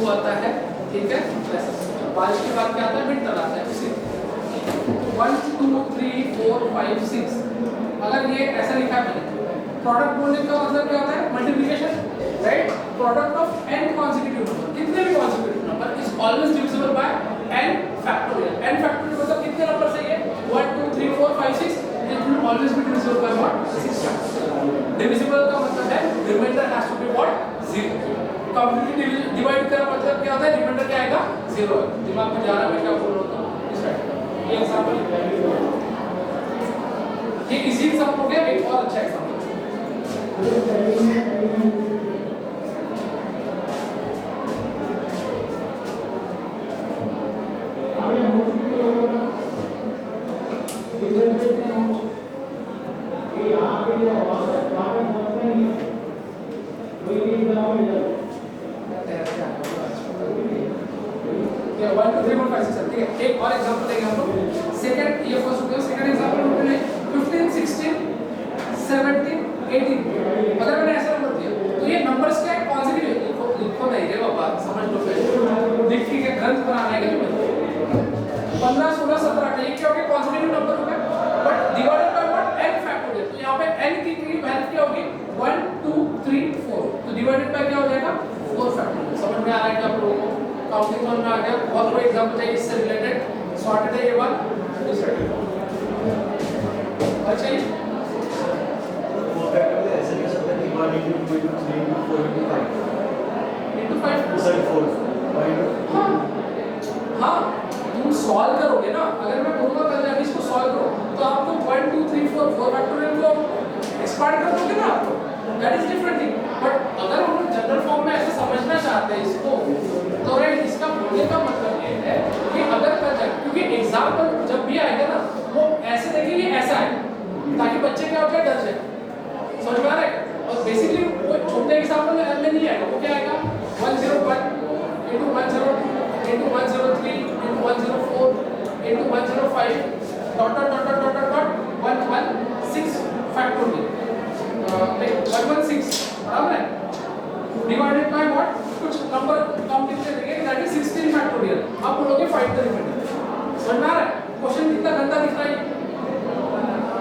आता है, ठीक है, बारिश के बाद क्या आता है, विंटर आता है। उसी 1 2 3 4 5 6 अगर ये ऐसा लिखा है मैंने, प्रोडक्ट बोलने का मतलब क्या होता है, multiplication, right. Product of n consecutive number, कितने भी consecutive number is always divisible by n factorial. n factorial मतलब कितने नंबर से ये 1 2 3 4 5 6, it will always be divisible by what, 6 factorial। Divisible का मतलब है remainder has to be what, 0। Completely divide का मतलब क्या होता है, रिमाइंडर क्या आएगा, 0। दिमाग में जा रहा है मैं क्या बोल रहा हूं, इस टाइप। ये एग्जांपल, ये इजी एग्जांपल हो गया। एक और अच्छा एग्जांपल, एक और एग्जांपल लेंगे हम लोग। सेकंड, ये फर्स्ट हो गया, सेकंड एग्जांपल हम लोग 15 16 17 18। अगर मैंने ऐसा नंबर दिया तो ये नंबर्स क्या है, कॉन्सेक्यूटिव। लिखो नहीं रे बाबा, समझ लो पहले, लिख के ग्रंथ बनाने के लिए 15 16 17 18 ये क्या हो गया, कॉन्सेक्यूटिव नंबर हो गया, but divided by what, n factorial. तो यहाँ पे n की वैल्यू क्या होगी, 1 2 3 4, तो डिवाइडेड बाय क्या हो जाएगा, 4 फैक्टोरियल। समझ में आ रहा है क्या आप लोगों को, काउंटिंग समझ में आ गया। और कोई एग्जांपल चाहिए इससे रिलेटेड, सॉर्टेड है ये बात, अच्छा जी। वो फैक्टर ऐसे कर सकते हैं कि 1 into 2 into 3 into 4 into 5 into 5 to 4 हाँ हाँ, तुम सॉल्व करोगे ना। अगर मैं बोलूँगा कल जाके इसको सॉल्व करो, तो आप लोग 1 2 3 4 4 फैक्टोरियल को एक्सपांड कर दोगे ना आप लोग, that is different thing. But अगर हम लोग जनरल फॉर्म में ऐसे समझना चाहते हैं इसको, तो राइट, इसका बोलने का मतलब ये है कि अगर कल जाए, क्योंकि एग्जाम्पल जब भी आएगा ना वो ऐसे देखेंगे, ऐसा है, ताकि बच्चे क्या हो जाए, डर जाए। समझ में आ रहा है। और बेसिकली वो छोटे एग्जाम्पल में नहीं आएगा, वो क्या आएगा, 101 into 102 into 103 into 104 into 105 dot dot dot dot dot dot 116 factorial, like 116, बराबर है, डिवाइडेड बाय व्हाट, कुछ नंबर काउंटिंग से देंगे, दैट इज 16 फैक्टोरियल। आप बोलोगे फाइंड द रिमाइंडर। समझ में आ रहा है, क्वेश्चन कितना गंदा दिख रहा है।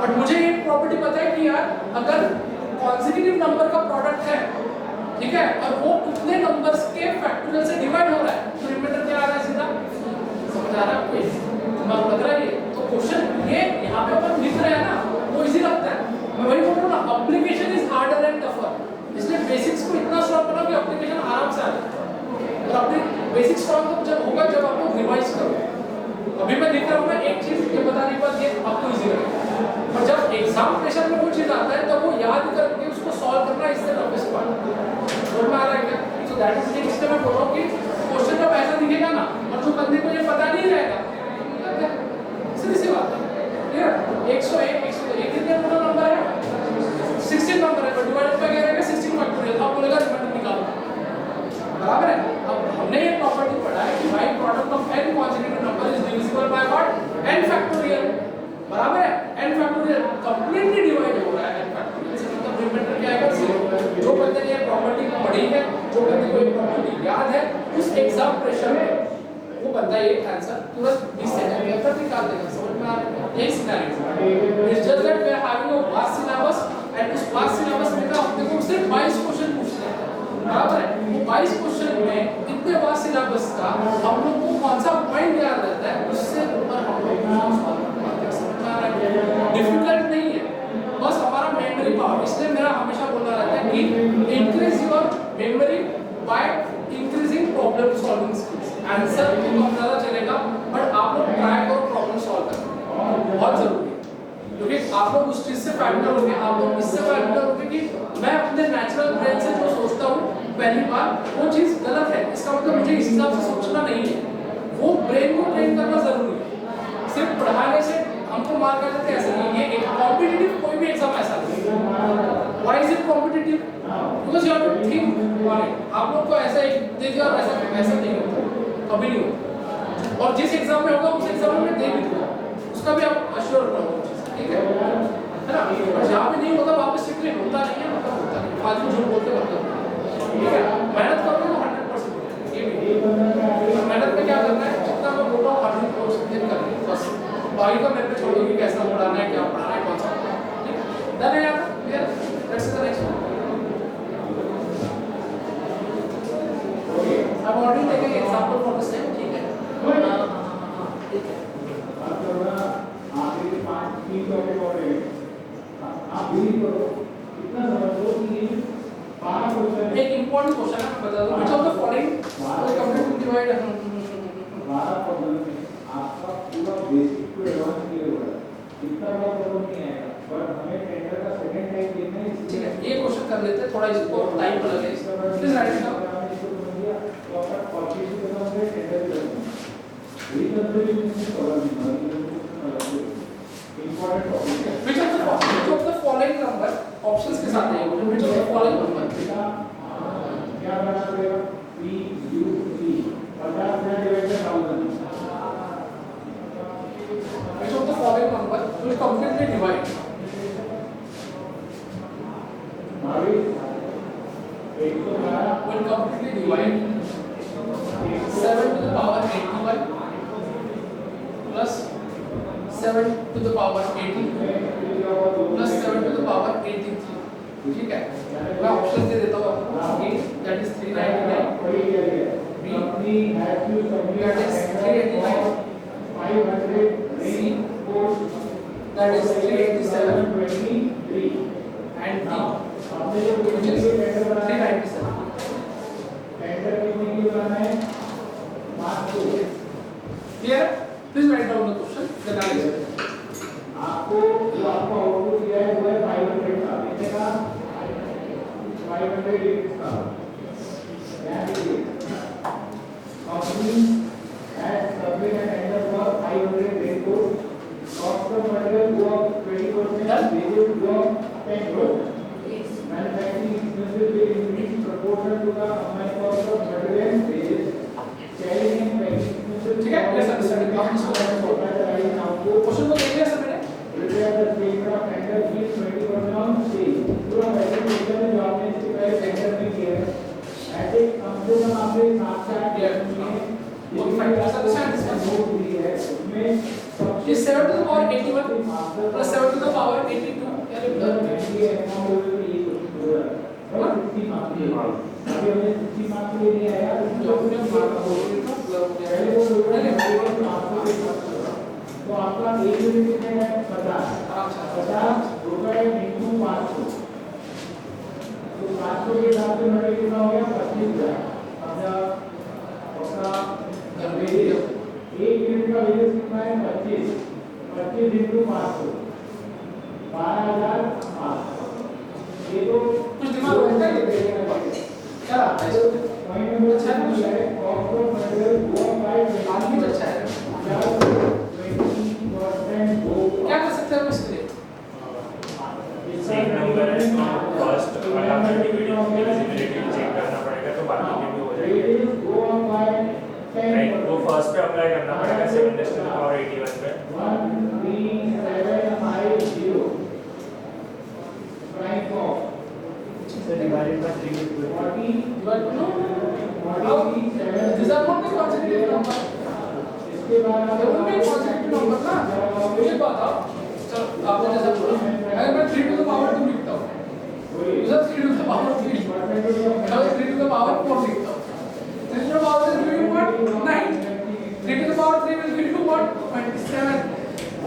बट मुझे एक प्रॉपर्टी पता है कि यार अगर कॉन्सेक्यूटिव नंबर का प्रोडक्ट है, ठीक है, और वो उतने नंबर्स के फैक्टोरियल से डिवाइड हो रहा है, तो रिमाइंडर क्या आ रहा है, सीधा। समझ आ रहा है आपको, दिमाग लग रहा है ये। तो क्वेश्चन ये यहाँ पे अपन लिख रहे हैं ना, वो इजी लगता है। मैं वही बोल रहा हूँ ना, application is harder and tougher, इसलिए बेसिक्स को इतना स्ट्रांग बनाओ कि एप्लीकेशन आराम से आ जाए। और अपने बेसिक स्ट्रांग तब जब होगा जब आप लोग रिवाइज करो। अभी मैं लिख रहा हूँ ना एक चीज, ये बताने के बाद ये आपको इजी लगेगा, और जब एग्जाम प्रेशर में वो चीज आता है तब वो याद करके उसको सॉल्व करना इससे टफेस्ट पार्ट। समझ में आ रहा है क्या? सो दैट इज थिंग, इसलिए मैं बोल रहा हूँ कि क्वेश्चन जब ऐसा दिखेगा ना, और जो बंदे को ये पता नहीं रहेगा, सीधी सी बात है, क्लियर। 101 102 कितने पूरा नंबर है, 16 नंबर है, बट डिवाइडेड बाय क्या रहेगा, 16 फैक्टोरियल। आप बोलेगा रिमाइंडर निकालो, बराबर है। अब हमने ये प्रॉपर्टी पढ़ा है कि भाई product of n consecutive number is divisible by what, n factorial, बराबर है। n फैक्टोरियल कंप्लीटली डिवाइड हो रहा है n फैक्टोरियल से, मतलब रिमाइंडर क्या आएगा, 0। जो बंदे ने ये प्रॉपर्टी पढ़ी है, जो बंदे को ये प्रॉपर्टी याद है, उस एग्जाम प्रेशर में वो बंदा ये आंसर तुरंत 20 सेकंड में तक निकाल देगा। समझ में आ रहा है, यही सिनेरियो है। It's just that we are having a vast syllabus, and उस वास्ट सिलेबस में ना अपने को सिर्फ 22 क्वेश्चन पूछने हैं, बराबर है। वो 22 क्वेश्चन में इतने वास्ट सिलेबस का हम लोग को कौन सा पॉइंट याद रहता है, उससे ऊपर हम लोग सॉल्व कर पाते हैं। समझ में आ रहा है, डिफिकल्ट नहीं है, बस हमारा मेमोरी पावर। इसलिए मेरा हमेशा बोलना रहता है कि increase your memory by increasing problem solving skills. Answer तो कम ज़्यादा चलेगा, बट आप लोग ट्राई करो प्रॉब्लम सॉल्व करना, बहुत जरूरी है। क्योंकि आप लोग उस चीज़ से फैमिलियर हो गए, आप लोग इससे फैमिलियर हो गए कि मैं अपने नेचुरल ब्रेन से जो सोचता हूँ पहली बार, वो चीज़ गलत है। इसका मतलब मुझे इस हिसाब से सोचना नहीं है। वो ब्रेन को ट्रेन करना जरूरी है। सिर्फ पढ़ाने से हमको मार्क आ जाते हैं ऐसा नहीं। ये एक कॉम्पिटिटिव कोई भी एग्जाम ऐसा नहीं। Why is it competitive? Because you have to think on it. आप लोग को ऐसा एक देखिए, और ऐसा नहीं होता, कभी नहीं होता। और जिस एग्जाम में होगा उस एग्जाम में दे भी दूंगा, उसका भी आप अश्योर रहो, ठीक है ना। और जहाँ भी नहीं होता वहाँ पे स्ट्रिक्टली होता नहीं है, मतलब होता नहीं, फालतू झूठ बोलते मतलब, ठीक है। मेहनत करोगे तो 100% ये भी बाकी का मेरे पे छोड़ दो कि कैसा पढ़ाना है, क्या पढ़ाना है, कौन सा पढ़ाना है, ठीक है? डन है यार, clear? Let's see the next one. Okay, I've already taken an example for the same, ठीक है? ठीक है। अब थोड़ा आप ये 5 3 टॉपिक और है, आप भी करो, इतना समझ लो कि 12 क्वेश्चन एक इम्पोर्टेंट क्वेश्चन है, बता दो which of the following will complete to divide 12 problem में आपका पूरा बेसिक टू एडवांस क्लियर होगा, इतना बड़ा प्रॉब्लम नहीं आएगा, पर हमें टेंडर का सेकंड टाइम देना है। ठीक है, ये क्वेश्चन कर लेते हैं, थोड़ा इसको टाइम पर लगे, प्लीज राइट इट डाउन। तो आपका कॉपी से करना है, टेंडर करना है, वही कंप्लीट नहीं होगा, इंपॉर्टेंट टॉपिक है। Which of the following number options के साथ है, which of the following number क्या बना पड़ेगा? P U T 50 में divide by 1000, which of the following number will completely divide भाभी 112 will completely divide 7 to the power 81 plus 7 to the power 80 plus 7 to the power 83, ठीक है? मैं option दे देता हूँ आपको, that is 399, company has to submit that is 389, 500 C, that is 387, 23 and D, आपने जो which is 397. Tender कितने की बनाना है? 500। Clear? Please write down the question, then I will explain. आपको जो आपका आउटपुट दिया है वो है 500 का, कितने का? 500 का। ध्यान दीजिए, company has submitted a tender for 500 raincoats, cost of material go up 20%, wages go up 10%. Manufacturing expenses will increase proportion to the combined cost of material and wages. Selling and packing expenses ठीक है, let's understand. आप इसको write down. Question को देख लिया sir मैंने? prepare the paper of tender fees 20% on sale. पूरा पैसे लेकर जो आपने इसके पहले टेंडर में किया है, ऐसे कम से कम आपने 7-8 Is 7 to the power 81 plus 7 to the power 82 क्या लिखता है? जो अपने मार्क बोल रहे थे तो आपका एक यूनिट कितने है? 50 रुपए इंटू 500, तो 500 के हिसाब से मेरे कितना हो गया? 25,000। अपना एक यूनिट का वेजेस कितना है? 25 इंटू 500 12,500। ये तो कुछ दिमाग लगता है क्या पॉइंट नंबर 6 है, cost of material go up by आदमी तो अच्छा है, 20% गो। क्या कर सकते हैं हम इसके लिए? सेम नंबर है तो फर्स्ट वाला मल्टीप्लिकेशन डिविजिबिलिटी चेक करना पड़ेगा, तो बाकी के भी हो जाएंगे। Wages go up by 10, right, वो फर्स्ट पे अप्लाई करना पड़ेगा 7 टू द पावर 81 पे। 13750 price of divided by 3 is 40 But no, these are not the consecutive number. इसके बाद They won't be consecutive number ना। मुझे बताओ, चलो आपने जैसा बोला, अगर मैं 3 to the power 2 लिखता हूँ, उधर 3 to the power 3, अगर 3 to the power 4 लिखता हूँ, 3 to the power 3 will give you what? 9. 3 to the power 3 will give you what? 27.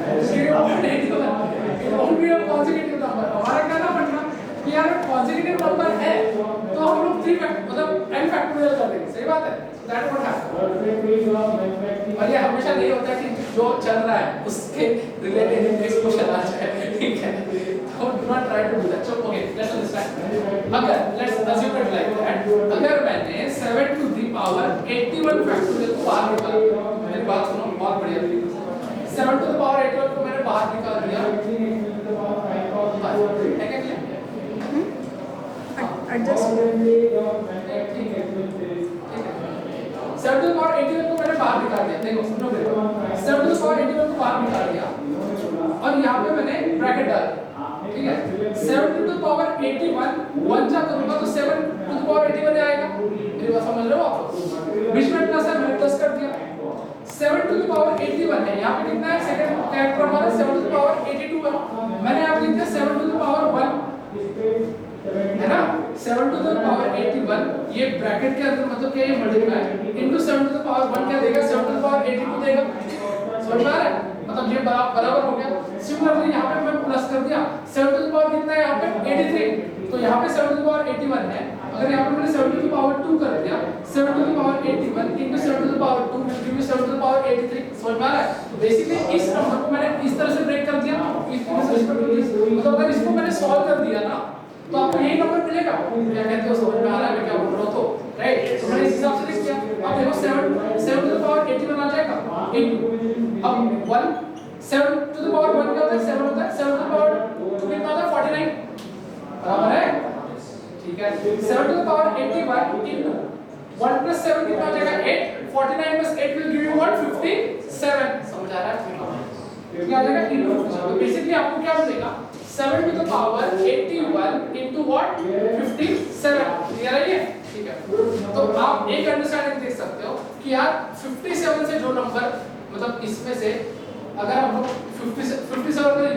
3 to the power 81. It won't be a consecutive number. हमारा क्या ना बनना कि यार consecutive number है, तो हम लोग 3 मतलब n factorial कर देंगे, सही बात है? That what happens. और ये हमेशा नहीं होता कि जो चल रहा है उसके रिलेटेड नेक्स्ट क्वेश्चन आ जाए, ठीक है? तो do not try to do that. So okay, let's understand. अगर let's assume it like that. अगर मैंने 7 to the power 81 factorial को बाहर निकाल दिया, मेरी बात सुनो बहुत बढ़िया तरीके से। 7 to the power 81 को मैंने बाहर निकाल दिया, है क्या clear? Seven to the power 81 को मैंने बाहर निकाल दिया, देखो सुनो मेरे, 7 to the power 81 को बाहर निकाल दिया और यहाँ पे मैंने ब्रैकेट डाल दिया, ठीक है? 7 to the power 81 1 जा करूँगा तो 7 to the power 81 आएगा, मेरी बात समझ रहे हो आप? बीच में प्लस है, मैंने प्लस कर दिया। 7 to टू द पावर 81 है, यहाँ पे कितना है सेकंड कैरेक्टर हमारा 7 टू द पावर 82 है, मैंने यहाँ लिख दिया 7 टू द पावर 1 है ना, 7 टू द पावर 81 ये ब्रैकेट के अंदर मतलब क्या ये multiply into 7 to the power 1 क्या देगा 7 टू द पावर 82 देगा, समझ में आ रहा है, मतलब ये बराबर हो गया। सिमिलरली यहाँ पे मैं प्लस कर दिया 7 टू द पावर कितना है यहाँ पे 83, तो यहाँ पे 7 टू द पावर 81 है, अगर यहाँ पे मैंने 7 टू द पावर 2 कर दिया 7 to the power 81 into 7 to the power 2 will give you 7 to the power 83, समझ में आ रहा है। तो बेसिकली इस नंबर को मैंने इस तरह से ब्रेक कर दिया, इस रिस्पेक्ट टू दिस, मतलब अगर इसको मैंने सॉल्व कर दिया ना तो आपको यही नंबर मिलेगा, क्या कहते हो, समझ में आ रहा है मैं क्या बोल रहा हूं, तो राइट, तो मैंने इस हिसाब से लिख दिया। अब देखो 7 टू द पावर 81 आ जाएगा इनटू अब 1 7 टू द पावर 1 क्या होता है 7 होता है, 7 टू द पावर 2 कितना होता है 49, बराबर है, ठीक है। 7 to the power 81 into 1 plus 7 कितना हो जाएगा 8, 49 plus 8 will give you what 57, समझ आ रहा है क्या आ जाएगा इनटू, तो बेसिकली आपको क्या मिलेगा 7 to the power 81 into what 57, clear है ये, ठीक है। तो आप एक अंडरस्टैंडिंग देख सकते हो कि यार 57 से जो नंबर मतलब इसमें से अगर हम लोग 57 में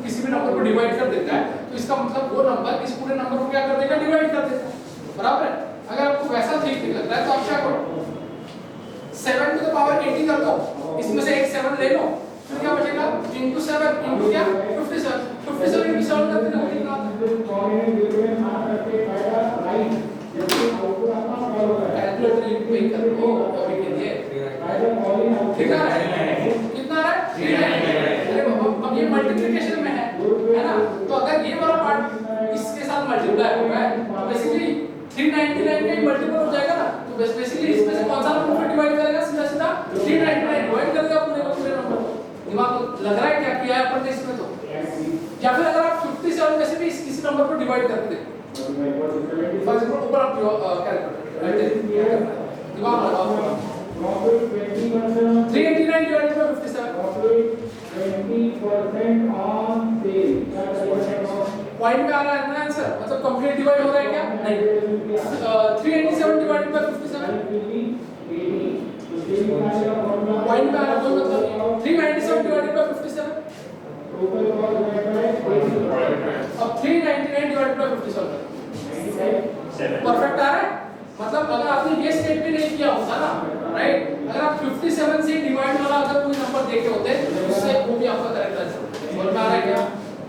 किसी भी नंबर को डिवाइड कर देता है तो इसका मतलब वो नंबर इस पूरे नंबर को क्या कर देगा डिवाइड कर देता है, बराबर है। अगर आपको वैसा ठीक नहीं लग रहा है तो आप क्या करो 7 टू द पावर 80 कर दो, इसमें से एक 7 ले लो, फिर क्या बचेगा इनटू 7 इनटू क्या 57 इनटू 7 करते ना कितना आता है, कैलकुलेटर यूज पे कर लो अभी के लिए, ठीक है कितना है 399, अरे अब ये मल्टीप्लिकेशन में है ना, तो अगर ये वाला पार्ट इसके साथ मल्टीप्लाई होगा तो बेसिकली 399 का मल्टीपल हो जाएगा ना, तो बेसिकली इसमें से कौन सा नंबर डिवाइड करेगा सीधा सीधा 399 डिवाइड करेगा पूरे का पूरे नंबर, दिमाग लग रहा है क्या किया है अपन ने इसमें, तो या फिर अगर आप 57 में से भी किसी नंबर को डिवाइड करते हैं फॉर एग्जांपल ऊपर आप कैलकुलेटर दिमाग लगाओ 389 divided by 57 20% on sale point पे आ रहा है ना आंसर, मतलब कंप्लीट डिवाइड हो रहा है क्या नहीं, 387 डिवाइडेड बाय 57 पॉइंट पे आ रहा है, तो मतलब 397 डिवाइडेड बाय 57 अब 399 डिवाइडेड बाय 57 परफेक्ट आ रहा है, मतलब अगर आपने ये स्टेप भी नहीं किया होता ना राइट, अगर आप 57 से डिवाइड वाला अगर कोई नंबर देखे होते तो उससे वो भी आपका करेक्ट आंसर, समझ में आ रहा है क्या,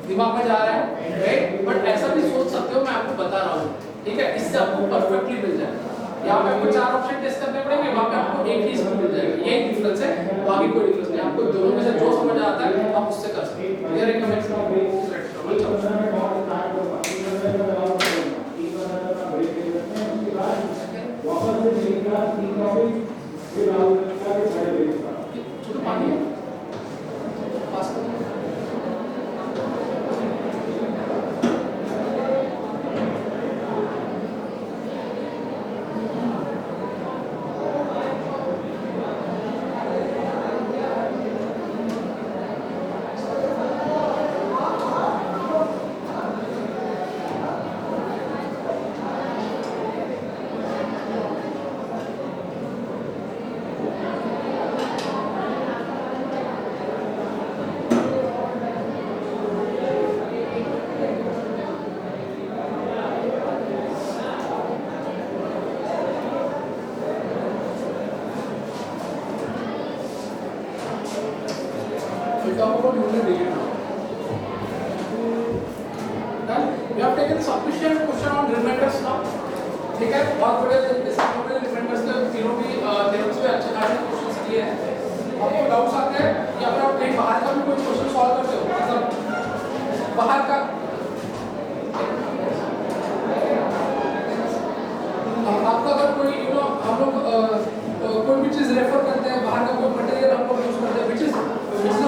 दिमाग में जा रहा है राइट, बट ऐसा भी सोच सकते हो मैं आपको बता रहा हूँ, ठीक है, इससे आपको परफेक्टली मिल जाएगा। यहाँ पे आपको 4 ऑप्शन टेस्ट करने पड़ेंगे, वहाँ पे आपको एक ही इसमें मिल जाएगा, यही डिफरेंस है, बाकी कोई डिफरेंस नहीं, आपको दोनों में से जो समझ आता है आप उससे कर सकते हो। क्लियर है छोटा पानी है पास कर talk about unit digit now. Done? We have taken sufficient question on remainders now. ठीक है, बहुत बड़े रिमाइंडर्स के तीनों भी थ्योरम्स पे अच्छे खासे क्वेश्चंस किए हैं। आपको डाउट्स आते हैं या फिर आप कहीं बाहर का भी कोई क्वेश्चन सॉल्व करते हो, मतलब बाहर का आपका अगर कोई हम लोग कोई भी चीज़ रेफर करते हैं, बाहर का कोई मटेरियल हम लोग यूज करते हैं which is a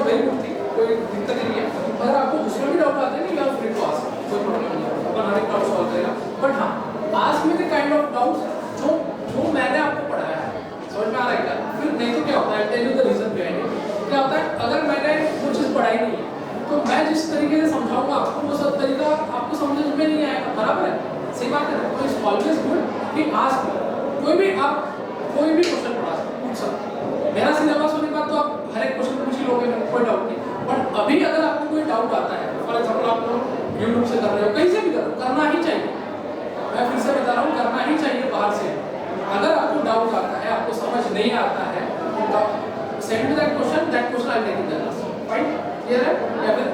very good thing, कोई दिक्कत नहीं है। अगर आपको उसमें भी डाउट आते हैं नहीं, मैं फ्री टू आस्क, कोई प्रॉब्लम नहीं है, अपन हर एक डाउट सॉल्व करेगा। बट हाँ, ask me the kind of doubts जो मैंने आपको पढ़ाया है, समझ में आ रहा है क्या? फिर नहीं तो क्या होता है, tell you the reason behind it. क्या होता है, अगर मैंने वो चीज़ पढ़ाई नहीं है तो मैं जिस तरीके से समझाऊंगा आपको वो सब तरीका आपको समझ में नहीं आएगा, बराबर है? सही बात है ना? तो इट्स ऑलवेज गुड कि आस्क कोई भी आप कोई भी क्वेश्चन पूछ सकते। मेरा सिलेबस होने के बाद तो कर रहे हो, कहीं से भी करो, करना ही चाहिए। मैं फिर से बता रहा हूँ, करना ही चाहिए बाहर से। अगर आपको डाउट आता है, आपको समझ नहीं आता है, तो send me that question I take it. Fine, clear है? या फिर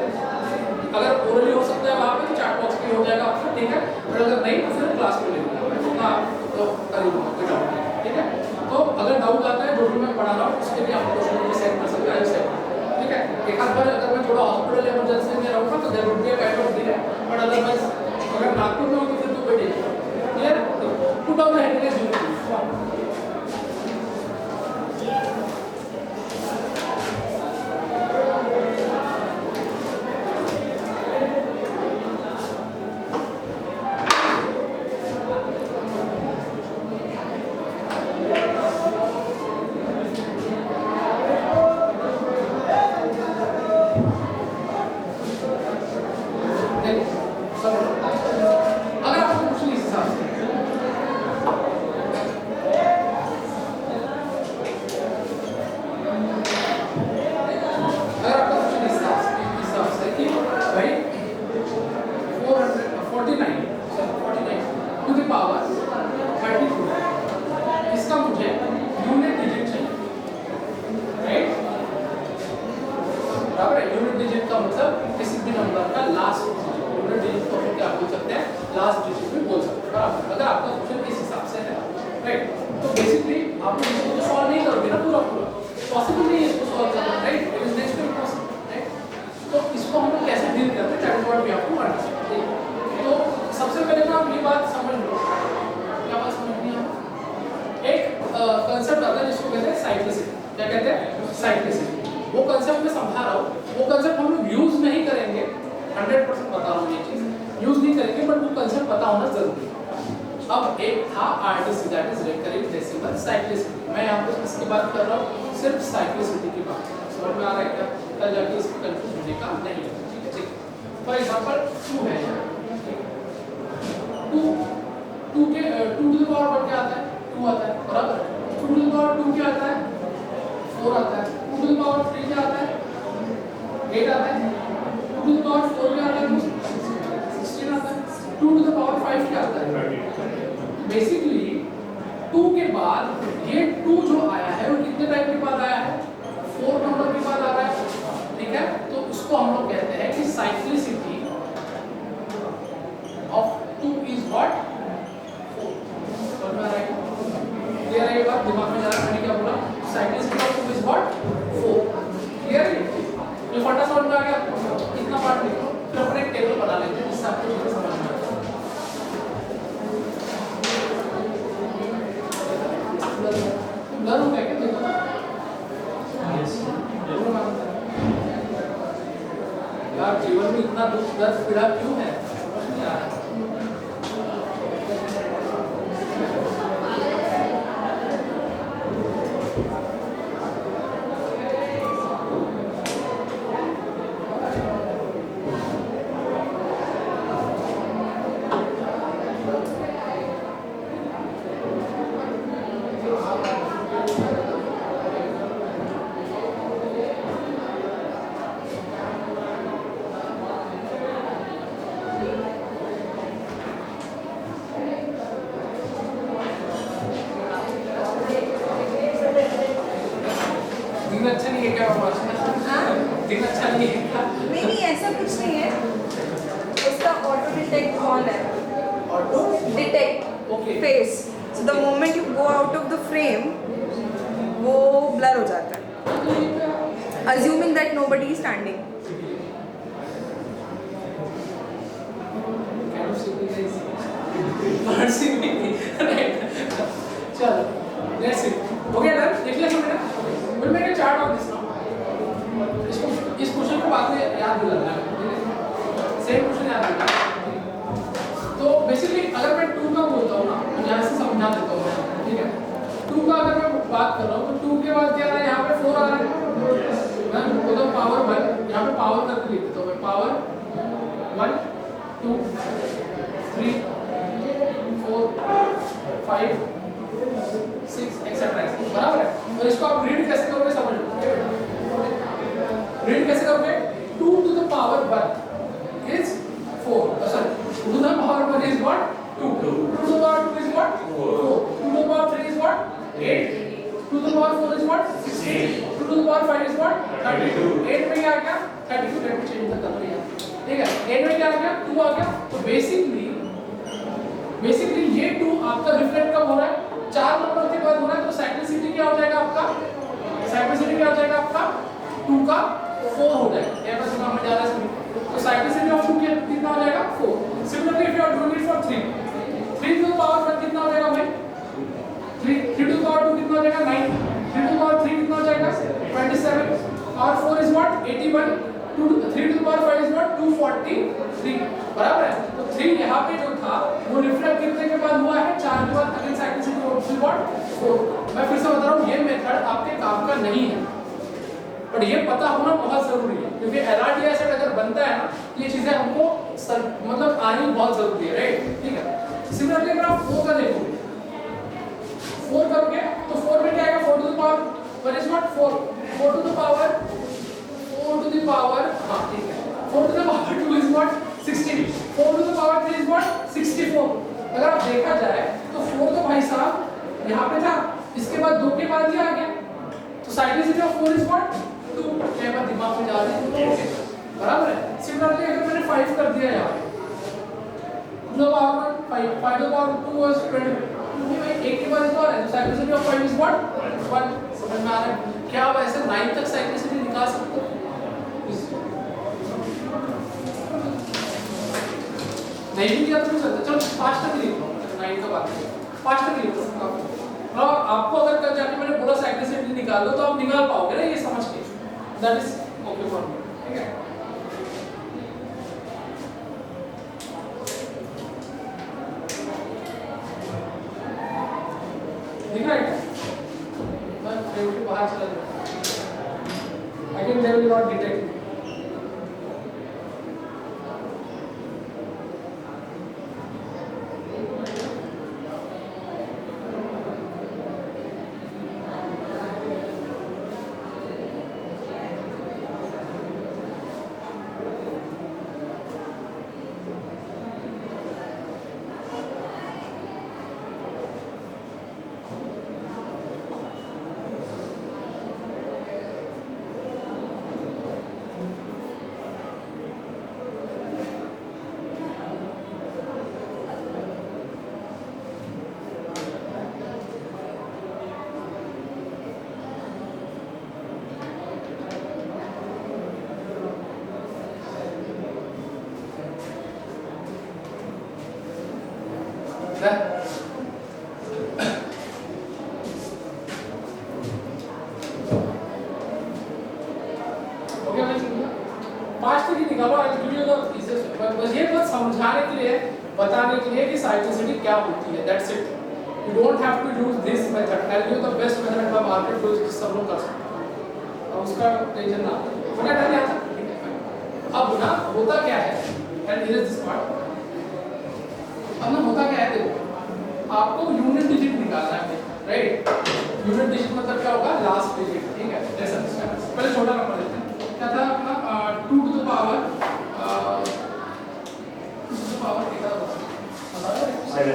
अगर ओरली हो सकता है वहाँ पे तो चैट बॉक्स पे हो जाएगा आपका, ठीक है? और अगर नहीं तो फिर क्लास में ले लूँगा, हाँ तो कर ही लूँगा, कोई डाउट नहीं, ठीक है? तो अगर डाउट आता है जो भी मैं पढ़ा रहा हूँ उसके लिए आप क्वेश्चन मुझे सेंड कर सकते हैं, ठीक है? एक आध बार अगर मैं थोड़ा हॉस्पिटल इमरजेंसी में रहूँगा तो there would be a kind of delay, but otherwise अगर नागपुर में हो तो फिर तो कोई डिले नहीं, clear? Put down the heading as अगर आपको कुछ नहीं हिसाब से अगर आपका कुछ हिसाब से कि भाई 449 टू द पावर 32 इसका मुझे यूनिट डिजिट चाहिए, राइट? बराबर है? यूनिट डिजिट का मतलब किसी भी नंबर का लास्ट यूनिट डिजिट को क्या बोल सकते हैं, लास्ट डिजिट भी बोल सकते हैं, बराबर? अगर आपका क्वेश्चन इस हिसाब से है, राइट, तो बेसिकली आप इसको तो सॉल्व नहीं करोगे ना पूरा पॉसिबल नहीं है इसको सॉल्व करना, right? It is next to impossible, right? तो इसको हम लोग कैसे डील करते हैं, that is what we have to understand. तो सबसे पहले तो आप ये बात समझ लो, क्या बात समझनी है? एक कांसेप्ट आता है जिसको कहते हैं साइक्लिसिटी। क्या कहते हैं? साइक्लिसिटी। वो कांसेप्ट मैं समझा रहा हूँ, वो कांसेप्ट हम लोग यूज नहीं करेंगे, 100% बता रहा हूँ ये चीज यूज नहीं करेंगे, बट वो कांसेप्ट पता होना जरूरी है। अब एक था RDC, that is recurring decimal cyclicity. मैं यहाँ पे इसकी बात कर रहा हूँ, सिर्फ साइक्लिसिटी की बात। समझ में आ रहा है क्या? कल जाके इसको कंफ्यूज होने का नहीं है, ठीक है? ठीक। फॉर एग्जांपल 2 है यहाँ, 2 के 2 टू द पावर 1 क्या आता है? 2 आता है, बराबर? 2 टू द पावर 2 क्या आता है? 4 आता है। 2 टू द पावर 3 क्या आता है? 8 आता है। 2 टू द पावर 4 क्या आता है? 16 आता है। 2 टू द पावर 5 क्या आता है? बेसिकली 2 के बाद ये 2 जो आया है वो कितने टाइम के बाद आया है? 4 नंबर के बाद आ रहा है, ठीक है? तो इसको हम लोग कहते हैं कि साइक्लिसिटी ऑफ 2 इज व्हाट? 4। समझ में आ रहा है? क्लियर है ये बात? दिमाग में जा रहा है मैंने क्या बोला? Cyclicity of 2 is what? 4। Clear है? ये फटा समझ में आ गया? इतना पार्ट लिखो, फिर अपने एक टेबल बना लेते हैं जिससे आपको चीजें समझ में आ जाए। ब्लर हो गया क्या? देखो यार, जीवन में इतना दुख दर्द पीड़ा क्यों है? समझ नहीं आ रहा। दिन अच्छा नहीं है क्या बाबा? दिन अच्छा नहीं है क्या? नहीं ऐसा कुछ नहीं है, उसका ऑटो डिटेक्ट ऑन है, auto detect okay face, so the moment you go out of the frame वो ब्लर हो जाता है, assuming that nobody is standing. चलो लेट्स सी। ओके डन, देख लिया सबने? फिर मैं चार्ट ऑफ दिस नाउ, इसको इस क्वेश्चन को बाद में याद दिलाना है, ठीक है? सेम क्वेश्चन याद दिलाना। तो बेसिकली अगर मैं 2 का बोलता हूँ ना, तो यहाँ से समझा देता हूँ, ठीक है? 2 का अगर मैं बात कर रहा हूँ तो 2 के बाद क्या आ रहा है? यहाँ पे 4 आ रहा है, मैं बोलता हूँ पावर 1, यहाँ पे पावर करके लिख देता हूँ मैं, पावर 1 2 3 4 5 6 एक्सेट्रा, बराबर है? और इसको आप रीड कैसे करोगे समझ लो। रीड कैसे करोगे? 2 to the power 1 is 4, sorry power 5 is what 32 8 में क्या आ गया 32 let me change the colour यार ठीक है 8 में क्या आ गया 2 आ गया तो बेसिकली ये 2 आपका रिफ्लेक्ट कब हो रहा है 4 नंबर के बाद हो रहा है तो साइक्लिसिटी क्या हो जाएगा आपका साइक्लिसिटी क्या हो जाएगा आपका 2 का 4 हो जाएगा ये बस हम जा रहे हैं तो साइक्लिसिटी ऑफ 2 कितना हो जाएगा 4 similarly if you are doing it for 3 to the power 1 कितना हो जाएगा भाई 3 टू द पावर 2 कितना हो जाएगा 9 3 टू द पावर 3 कितना हो जाएगा 27 और 4 is what 81 3 to the power 5 is what 243 बराबर है तो 3 यहाँ पे जो था वो रिफ्लेक्ट कितने के बाद हुआ है 4 के बाद अगेन साइक्लिसिटी ऑफ व्हाट 4 मैं फिर से बता रहा हूँ ये मेथड आपके काम का नहीं है पर ये पता होना बहुत जरूरी है क्योंकि LRDI सेट अगर बनता है ना ये चीजें हमको मतलब आनी बहुत जरूरी है राइट ठीक है सिमिलरली अगर आप 4 का देखोगे 4 करोगे तो 4 में क्या आएगा 4 to the power what is what 4 to the power हां ठीक है 4 to the power 2 is what 16 4 to the power 3 is what 64 अगर आप देखा जाए तो 4 तो भाई साहब यहाँ पे था इसके बाद 2 के बाद ही आ गया तो साइक्लिसिटी ऑफ 4 इज व्हाट 2 ये बात दिमाग में जा रही है बराबर है सिमिलरली अगर मैंने 5 कर दिया यहाँ पे तो पावर 5 5 टू पावर 2 वाज 20 में एक के बाद और है तो साइक्लिसिटी ऑफ 5 इज व्हाट 1 समझ में आ रहा है क्या वैसे 9 तक साइक्लिसिटी निकाल सकते हो नहीं भी किया तो नहीं सकते चलो 5 तक लिख लो 9 का बात है 5 तक लिख लो और आपको अगर कल जाके मैंने बोला साइक्लिसिटी निकाल लो तो आप निकाल पाओगे ना ये समझ के that is okay for me ठीक है दिख रहा है मैं फ्रेम के बाहर चला जाऊँ I can they will not detect समझाने के लिए बताने के लिए कि साइक्लिसिटी क्या होती है that's it you don't have to use this method tell you the best method in the market जो सब लोग कर सकते हैं और उसका टेंशन ना समझ आ रहा है अब ना होता क्या है and here is this part अब ना होता क्या है देखो आपको यूनिट डिजिट निकालना है राइट यूनिट डिजिट मतलब क्या होगा लास्ट डिजिट ठीक है जैसा पहले छोटा नंबर लेते हैं क्या था अपना 2 to the power 7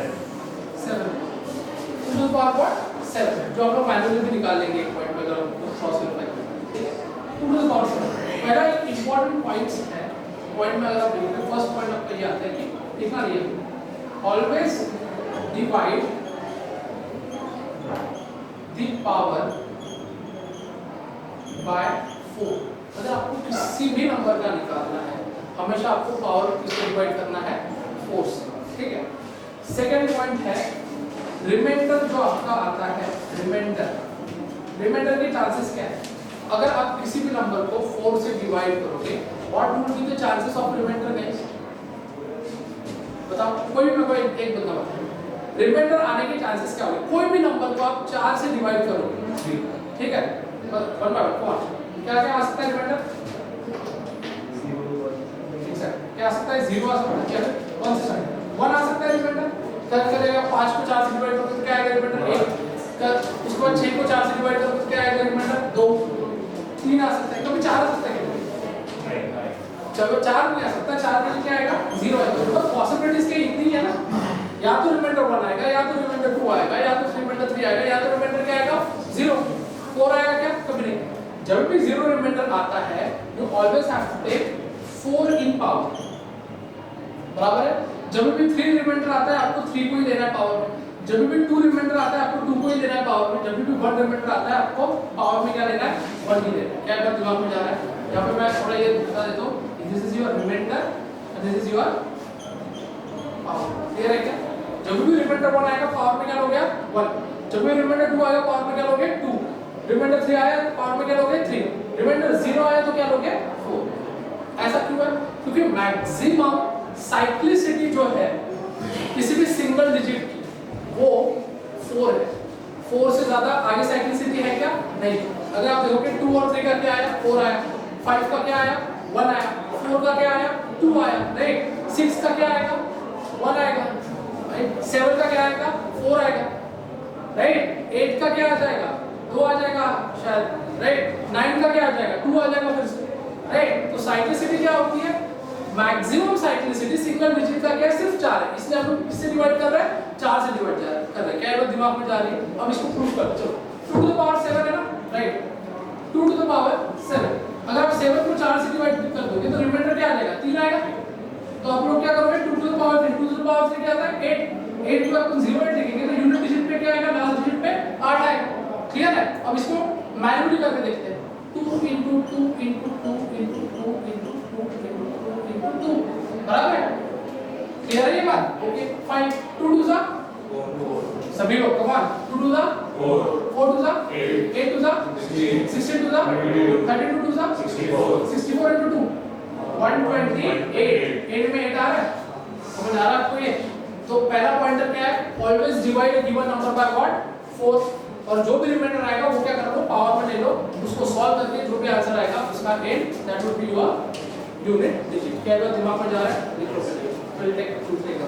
to the power what 7 जो आप लोग मैनुअली भी निकाल लेंगे एक पॉइंट पे अगर क्रॉस करना है ठीक है 2 टू द पावर 7 पहला एक इंपॉर्टेंट पॉइंट्स है पॉइंट में अगर आप देखोगे फर्स्ट पॉइंट आपका ये आता है कि लिखना नहीं है always divide the power bye 4 अगर आपको किसी भी नंबर का निकालना है हमेशा आपको पावर किससे डिवाइड करना है 4 से ठीक है सेकंड पॉइंट है रिमाइंडर जो आपका आता है रिमाइंडर के चांसेस क्या है अगर आप किसी भी नंबर को 4 से डिवाइड करोगे what would be the chances of remainder guys बताओ कोई भी कोई एक बंदा बताओ रिमाइंडर आने के चांसेस क्या होंगे कोई भी नंबर को आप 4 से डिवाइड करोगे ठीक है वन बाय वन कौन क्या क्या आ सकता है रिमाइंडर क्या आ सकता है 0 आ सकता है क्या कौन सा साइड 1 आ सकता है रिमाइंडर कर करेगा 5 को 4 से डिवाइड करोगे तो क्या आएगा रिमाइंडर 1 कर उसके बाद 6 को 4 से डिवाइड करोगे तो क्या आएगा रिमाइंडर 2 3 आ सकता है कभी 4 आ सकता है चलो 4 नहीं आ सकता 4 में क्या आएगा 0 आएगा तो पॉसिबिलिटीज के इतनी है ना या तो रिमाइंडर 1 आएगा या तो रिमाइंडर 2 आएगा या तो रिमाइंडर 3 आएगा या तो रिमाइंडर क्या आएगा 0 4 आएगा क्या कभी नहीं जब भी जीरो रिमाइंडर आता है you always have to take 4 in power, बराबर है। जब भी 3 रिमाइंडर आता है आपको 3 को ही लेना है पावर में, जब भी 2 रिमाइंडर आता है आपको 2 को ही लेना है पावर में, जब भी 1 रिमाइंडर आता है आपको पावर में क्या लेना है, 1 ही लेना है। क्या बात दिमाग में जा रहा है? यहाँ पे मैं थोड़ा ये बता देता हूँ, this is your remainder and this is your power. Clear है क्या? जब भी रिमाइंडर 1 आएगा पावर में क्या लोगे 1, जब भी रिमाइंडर 2 आएगा पावर में क्या लोगे 2, रिमाइंडर 3 आया तो पावर में क्या लोगे 3, रिमाइंडर 0 आया तो क्या लोगे 4। ऐसा क्यों है? क्योंकि मैक्सिमम साइक्लिसिटी जो है किसी भी सिंगल डिजिट की वो 4 है। 4 से ज्यादा आगे साइक्लिसिटी है क्या? नहीं। अगर आप देखोगे 2 और 3 का क्या आया 4 आया, 5 का क्या आया 1 आया, 4 का क्या आया 2 आया, राइट। 6 का क्या आएगा 1 आएगा, राइट। 7 का क्या आएगा 4 आएगा, राइट। 8 का क्या आ जाएगा 2 आ जाएगा शायद, राइट। 9 का क्या आ जाएगा 2 आ जाएगा फिर से, राइट। तो साइक्लिसिटी क्या होती है? मैक्सिमम साइक्लिसिटी सिंगल डिजिट का क्या है सिर्फ 4 है, इसलिए हम लोग किससे डिवाइड कर रहे हैं 4 से डिवाइड कर रहे हैं। क्या बात दिमाग में जा रही है? अब इसको प्रूव कर चलो। 2 टू द पावर 7 है ना, राइट। 2 टू द पावर 7, अगर आप 7 को 4 से डिवाइड कर दोगे तो रिमाइंडर क्या आ जाएगा 3 आएगा। तो आप लोग क्या करोगे 2 to the power 3, 2 to the power 3 क्या आता है 8, 8 को अपन 0 8 लिखेंगे तो यूनिट डिजिट पे क्या आएगा, लास्ट डिजिट पे 8 आएगा। क्लियर है? अब इसको मैन्युअली करके देखते हैं। 2 into 2 into 2 into 2 into 2 into 2 बराबर है? क्लियर है ये बात? Okay fine. 2 टू सा सभी लोग कम ऑन, 2 टू सा 4, 4 टू सा 8, 8 टू सा 16 टू सा 32 टू सा 64 into 2 128, 8 में 8 आ रहा है, समझ आ रहा है आपको ये? तो पहला पॉइंटर क्या है, always divide a given number by what 4, और जो भी रिमाइंडर आएगा वो क्या कर लो पावर में ले लो, उसको सॉल्व करके जो भी आंसर आएगा उसका and that would be your unit digit. क्या बात दिमाग में जा रहा है? लिख लो पहले, फिर टेक दूसरे का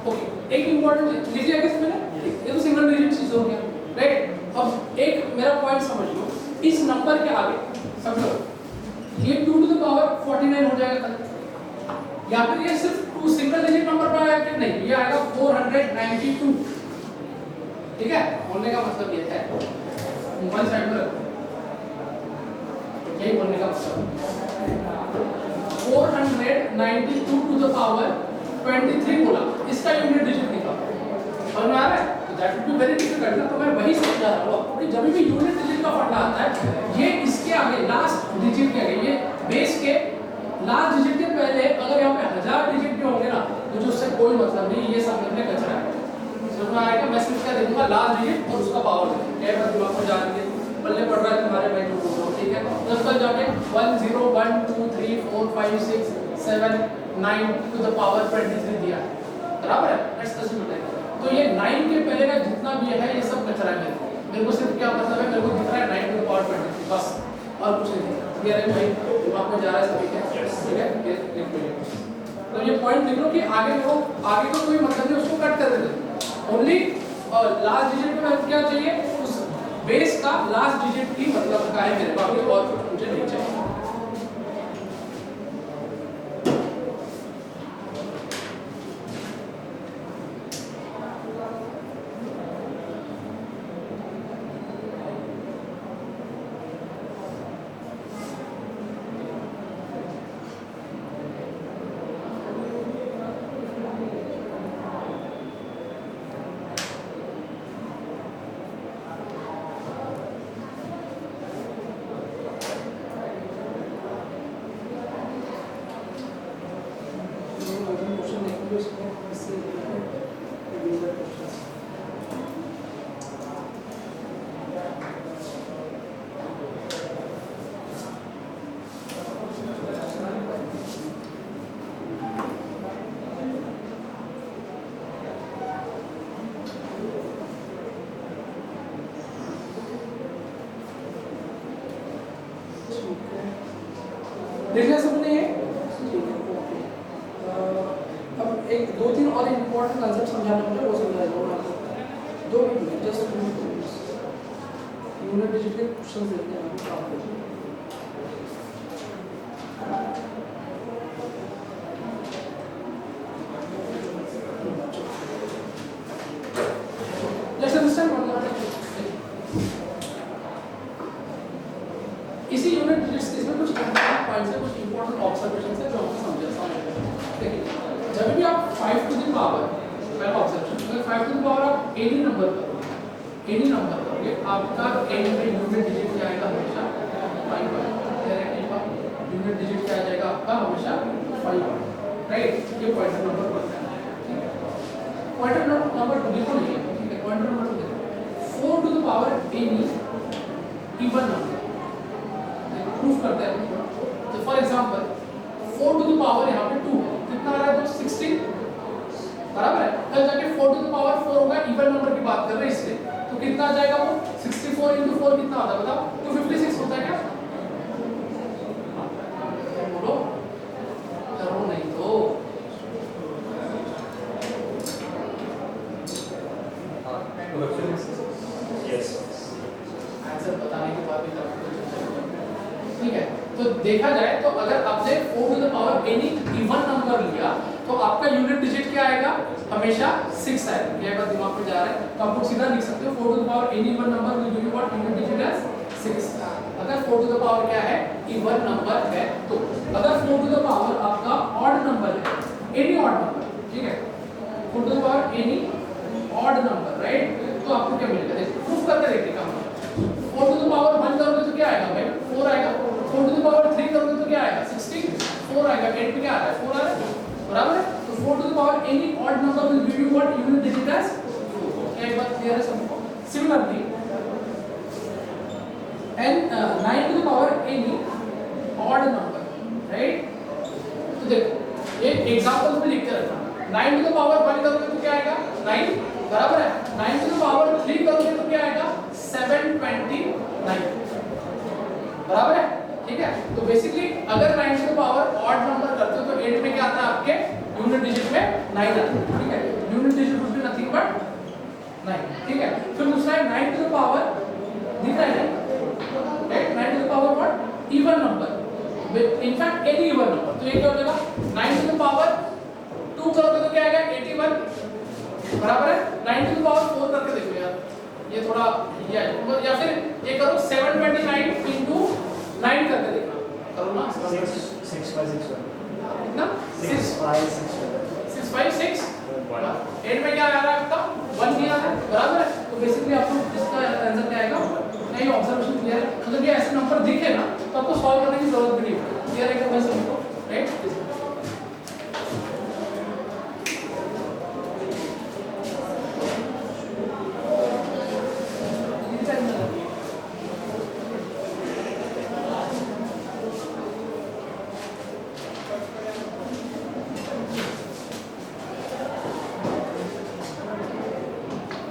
ओके। एक इंपॉर्टेंट लीजिएगा इसमें, ये तो सिंगल डिजिट चीज हो गया, राइट। अब एक मेरा पॉइंट समझ लो, इस नंबर के आगे समझो ये 2 टू द पावर 49 हो जाएगा कल, या फिर ये सिर्फ 2 सिंगल डिजिट नंबर पर आएगा कि नहीं, ये आएगा 492। ठीक है, बोलने का मतलब ये है वन साइड में रखो, यही बोलने का मतलब 492 टू द पावर 23 बोला, इसका यूनिट डिजिट निकालो। समझ में आ रहा है? तो that would be very difficult ना, तो मैं वही समझा रहा हूं कि जब भी यूनिट डिजिट का फंडा आता है, ये इसके आगे लास्ट डिजिट के आगे, ये बेस के लास्ट डिजिट के पहले अगर यहाँ पे 1000 डिजिट भी होंगे ना, मुझे उससे कोई मतलब नहीं, ये सब में कचरा है। समझ में आएगा? मैं सिर्फ क्या देखूंगा लास्ट डिजिट और उसका पावर क्या है, दिमाग में जा रही है, बल्ले पड़ रहा है तुम्हारे भाई को, ठीक है। तो कल जाके 1 0 1 2 3 4 5 6 7 9 टू द पावर 23 दिया है, बराबर है? Let's assume that. तो ये 9 के पहले का जितना भी है ये सब कचरा है, मेरे को सिर्फ क्या मतलब है, मेरे को दिख रहा है 9 टू द पावर 23 बस, और कुछ नहीं दिख रहा। क्लियर है भाई? दिमाग में जा रहा है सभी क्या? ठीक है, ये लिख लो। तो ये पॉइंट लिख लो कि आगे को आगे तो कोई मतलब नहीं, उसको कट कर देते, ओनली लास्ट डिजिट में क्या चाहिए, उस बेस का लास्ट डिजिट की मतलब का है मेरे को, आगे और कुछ मुझे नहीं चाहिए। दो तीन और इम्पोर्टेंट कंसेप्ट समझाने मुझे वो समझा दूंगा आपको 2 minute just 2 minute unit digit के क्वेश्चन देते हैं आपको Let's understand one more thing. इसी यूनिट डिजिट्स इसमें कुछ इंपॉर्टेंट पॉइंट्स है, कुछ इंपॉर्टेंट ऑब्जर्वेशंस है जो हमको समझना देखिए जब भी आप 5 टू द पावर पहला ऑब्जर्वेशन अगर 5 टू द पावर आप एनी नंबर करोगे आपका एनी में यूनिट डिजिट क्या आएगा हमेशा 5 यूनिट डिजिट क्या आ जाएगा आपका हमेशा 5 राइट। ये पॉइंट नंबर 1 है। पॉइंट नंबर 2 देखो नहीं ठीक है। पॉइंट नंबर 2 देखो 4 to the power any even number proof करते हैं। तो for example 4 to the power यहाँ पे 2 है कितना आ रहा है तो 16 बराबर है। कल जाके 4 टू द पावर 4 होगा इवन नंबर की बात कर रहे हैं इसलिए तो कितना आ जाएगा वो 64 into 4 कितना होता है बताओ 256 होता है क्या बोलो करो नहीं तो यस आंसर बताने के बाद भी ठीक है। तो देखा जाए तो अगर आपने 4 to the power any even number लिया तो आपका यूनिट डिजिट क्या आएगा हमेशा 6 आएगा। ये अगर दिमाग में जा रहा है तो आप लोग सीधा लिख सकते हो 4 to the power any even number will give you what unit digit as 6। अगर 4 टू द पावर क्या है इवन नंबर है तो अगर 4 टू द पावर आपका ऑड नंबर है एनी ऑड नंबर ठीक है 4 to the power any odd number right तो आपको क्या मिलेगा देखो प्रूफ करके देखिए काम 4 टू द पावर 1 करोगे तो क्या आएगा भाई 4 आएगा 4 टू द पावर 3 करोगे तो क्या आएगा 16 4 आएगा 8 पे क्या आ रहा है 4 आ रहा है बराबर है। तो 4 to the power any odd number will give you what unit digit as 4। क्या एक बात क्लियर है सबको। Similarly and 9 to the power any odd number right तो देखो ये एग्जांपल्स में लिख के रखना 9 टू द पावर 1 करोगे तो क्या आएगा 9 बराबर है 9 टू द पावर 3 करोगे तो क्या आएगा 729 बराबर है ठीक है। तो बेसिकली अगर 9 to the power odd number करते हो तो 8 में क्या आता है आपके यूनिट डिजिट में 9 आता है ठीक है। यूनिट डिजिट कुछ भी नथिंग बट 9 ठीक है। फिर दूसरा है 9 टू द पावर दिख रहा है right 9 to the power what even number in fact any even number तो ये क्या हो जाएगा 9 टू द पावर 2 करोगे तो क्या आएगा 81 बराबर है 9 टू द पावर 4 करके देखो यार ये थोड़ा ये है या फिर ये करो 729 into 9 करके देखना करो ना 6 by 6 कितना 6 by 6 6 5 6 8 में क्या आ रहा है आपका 1 नहीं आ रहा है बराबर है। तो बेसिकली आपको इसका आंसर क्या आएगा नहीं ऑब्जर्वेशन क्लियर है मतलब ये ऐसे नंबर दिखे ना तो आपको सॉल्व करने की जरूरत भी नहीं है क्लियर है क्या मैं सबको राइट।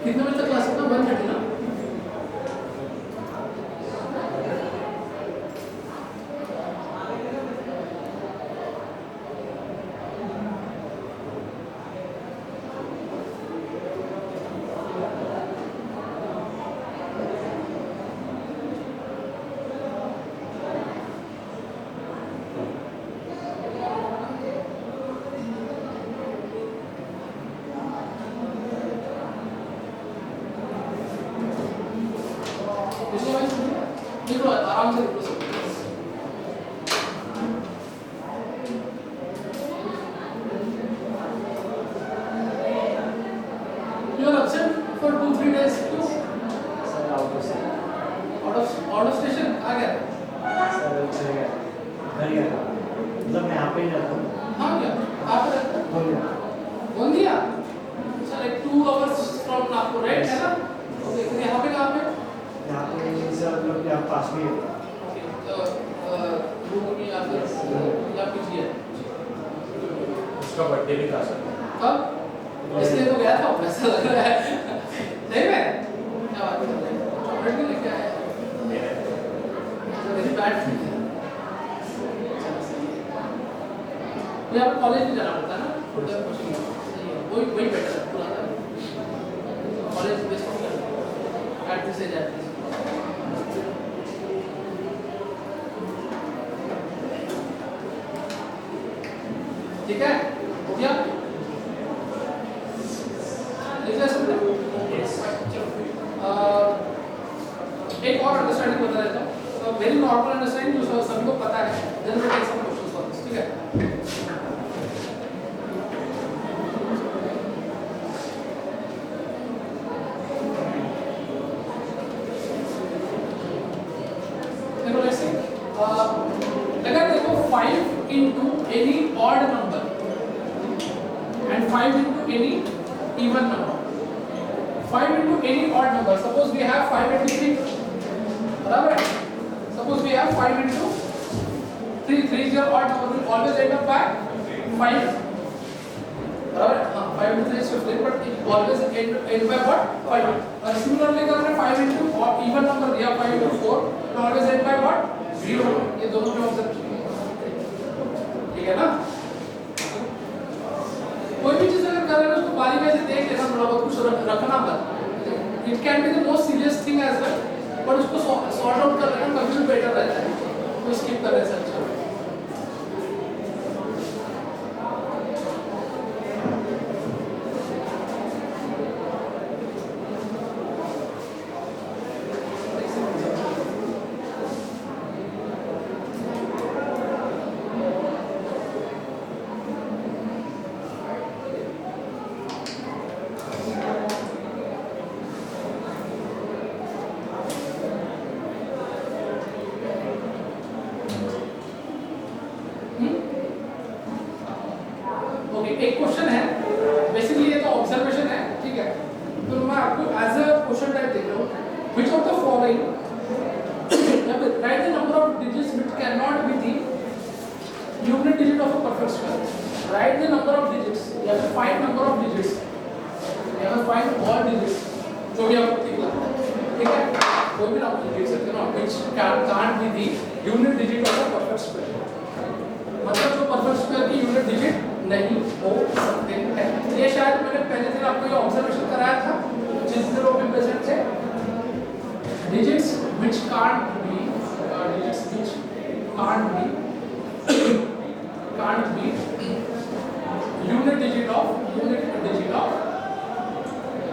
कितने बजे तक क्लास होता है 1:30 ना निकलो आराम से निकलो सब you are absent for 2-3 days क्यों सर आउट ऑफ स्टेशन आ गया सर चले गया घर गया मतलब मैं यहाँ पे ही रहता हूँ हाँ क्या आप रहते बोल गया गोंदिया सर एक 2 hours फ्रॉम नागपुर राइट है ना ओके फिर यहाँ पे कहाँ पे यहाँ पे सर मतलब यहाँ पास में ही है ओके तो रूम में या फिर या पीजी है उसका बर्थडे भी था सर कब इसलिए तो गया था पैसा लग रहा है नहीं मैं क्या बात कर रहे हैं चॉकलेट भी लेके आया वेरी बैड ये आप कॉलेज भी जाना पड़ता है ना फुटबॉल कोचिंग वही बेटर है पूरा कॉलेज बेस्ट हो गया at this age at this ठीक है हो गया लिख ले सकते हो एक और अंडरस्टैंडिंग बता देता हूँ वेरी नॉर्मल अंडरस्टैंडिंग जो सभी को पता है then we take some questions for this ठीक है देखो लेट्स सी अगर देखो 5 into any odd number and 5 into any even number 5 into any odd number suppose we have 5 into 3 बराबर है suppose we have 5 into 3 3 is your odd number will always end up by 5 बराबर है हाँ 5 into 3 is 15 but it always end by what 5 और similarly अगर हमने 5 into even number दिया 5 into 4 it always end by what 0 ये दोनों में ऑब्जर्व ठीक है ना कोई भी चीज अगर कर रहे हो तो बारी में से देख लेना थोड़ा बहुत कुछ रखना मत it can be the most serious thing as well but उसको सॉर्ट आउट कर लेना कभी भी बेटर रहता है तो स्किप करने से अच्छा एक क्वेश्चन है बेसिकली ये तो ऑब्जर्वेशन है ठीक है तो मैं आपको एज अ क्वेश्चन टाइप देख रहा हूं which of the following right the number of digits which can not be the unit digit of a perfect square right the number of digits या फिर फाइंड नंबर ऑफ डिजिट्स या फिर find all digits जो भी आपको ठीक लगता है ठीक है कोई भी आप लिख सकते हो ना which can't be the unit digit of a perfect square मतलब जो परफेक्ट स्क्वायर की यूनिट डिजिट नहीं हो सकते हैं ये शायद मैंने पहले दिन आपको ये ऑब्जर्वेशन कराया था जिस दिन वो भी प्रेजेंट थे digits which can't be unit digit of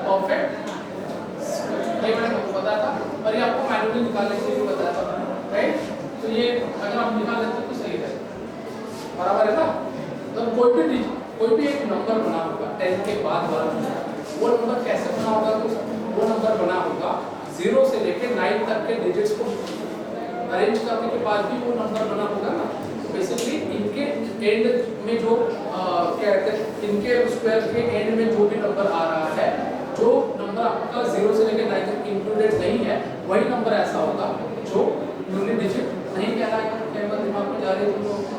perfect ये मैंने आपको बताया था और ये आपको मैन्युअली निकालने के लिए बताया था राइट तो ये अगर आप निकाल लेते तो सही रहेगा बराबर है ना तो कोई भी एक नंबर बना होगा 10 के बाद वाला वो नंबर कैसे बना होगा तो वो नंबर बना होगा 0 से लेके 9 तक के डिजिट्स को अरेंज करने के बाद भी वो नंबर बना होगा ना तो बेसिकली इनके एंड में जो क्या कहते हैं इनके स्क्वायर के एंड में जो भी नंबर आ रहा है जो नंबर आपका 0 से लेके 9 तक इंक्लूडेड नहीं है वही नंबर ऐसा होगा जो यूनिट डिजिट नहीं कहलाएगा क्या बात दिमाग में जा रही है तुमको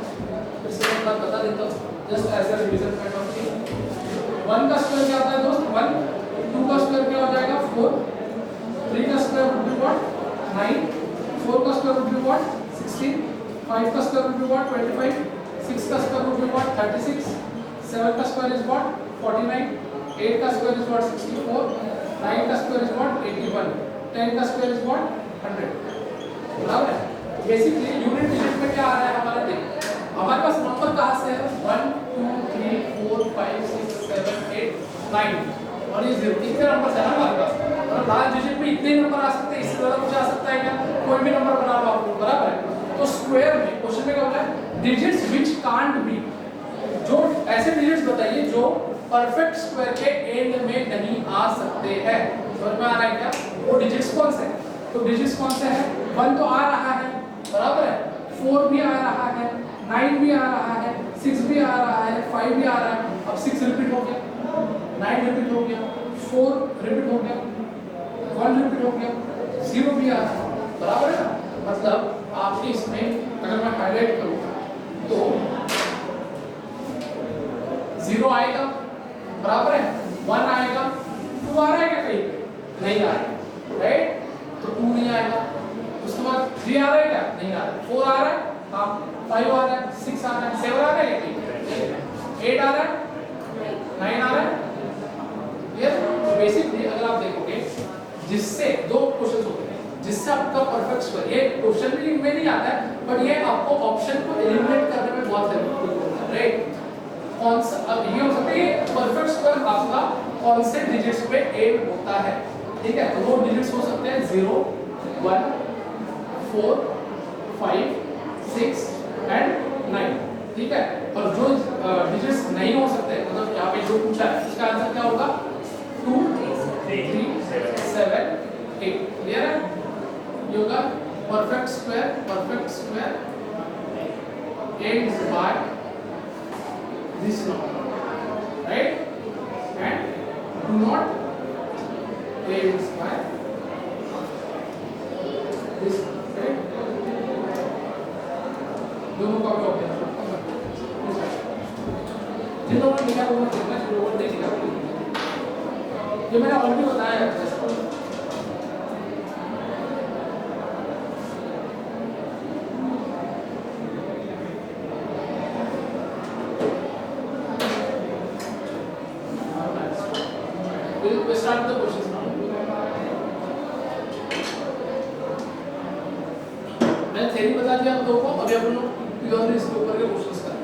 फिर से एक बात बता देता हूँ just as a revision kind of thing 1 का स्क्वायर क्या आता है दोस्त 1 2 का स्क्वायर क्या हो जाएगा 4 3 का स्क्वायर वुड बी व्हाट 9 4 का स्क्वायर वुड बी व्हाट 16 5 का स्क्वायर वुड बी व्हाट 25 6 का स्क्वायर वुड बी व्हाट 36 7 का स्क्वायर इज व्हाट 49 8 का स्क्वायर इज व्हाट 64 9 का स्क्वायर इज व्हाट 81 10 का स्क्वायर इज व्हाट 100 बराबर है बेसिकली यूनिट डिजिट में क्या आ रहा है हमारा देख हमारे पास नंबर कहाँ से है 1 2 3 4 5 6 7 8 9 और ये 0 कितने नंबर है हमारे पास और लास्ट डिजिट में इतने नंबर आ सकते हैं इससे ज़्यादा कुछ आ सकता है क्या कोई भी नंबर बना लो आप बराबर है तो स्क्वायर में क्वेश्चन में क्या बोला है डिजिट्स व्हिच कांट बी जो ऐसे डिजिट्स बताइए जो परफेक्ट स्क्वायर के एंड में नहीं आ सकते हैं समझ में आ रहा है क्या वो डिजिट्स कौन से हैं तो डिजिट्स कौन से हैं 1 तो आ रहा है बराबर है 4 भी आ रहा है 9 भी आ रहा है 6 भी आ रहा है 5 भी आ रहा है अब 6 रिपीट हो गया 9 रिपीट हो गया 4 रिपीट हो गया 1 रिपीट हो गया 0 भी आ रहा है बराबर है ना मतलब आपके इसमें अगर मैं हाईलाइट करूँ तो 0 आएगा बराबर है 1 आएगा 2 आ रहा है क्या कहीं पे नहीं आ रहा है राइट तो 2 नहीं आएगा उसके बाद 3 आ रहा है क्या नहीं आ रहा है 4 आ रहा है हाँ 5 आ रहा है 6 आ रहा है 7 आ रहा है 8 आ रहा है 9 आ रहा है जिससे दो क्वेश्चन होते हैं जिससे आपका परफेक्ट स्क्वायर, ये क्वेश्चन भी में नहीं आता है बट ये आपको ऑप्शन को एलिमिनेट करने में बहुत हेल्पफुल होता है, राइट। कौन सा अब ये हो सकता है परफेक्ट स्क्वायर आपका कौन से डिजिट्स पे एंड होता है, ठीक है। तो वो डिजिट्स हो सकते हैं 0 1 4 5 6 एंड 9, ठीक है। और जो डिजिट्स नहीं हो सकते मतलब यहाँ पे जो पूछा है इसका आंसर क्या होगा 2 3 7 8, क्लियर है। ये होगा perfect square ends by this number, right, and do not ends by this, right। दोनों का क्या होता है जिन लोगों ने लिखा वो देखना, जिन लोगों ने नहीं लिखा ये मैंने ऑलरेडी बताया है। We start the questions now. मैंने थ्योरी बता दिया आप लोगों को, अभी अपन लोग प्योरली इसके ऊपर के क्वेश्चंस करेंगे।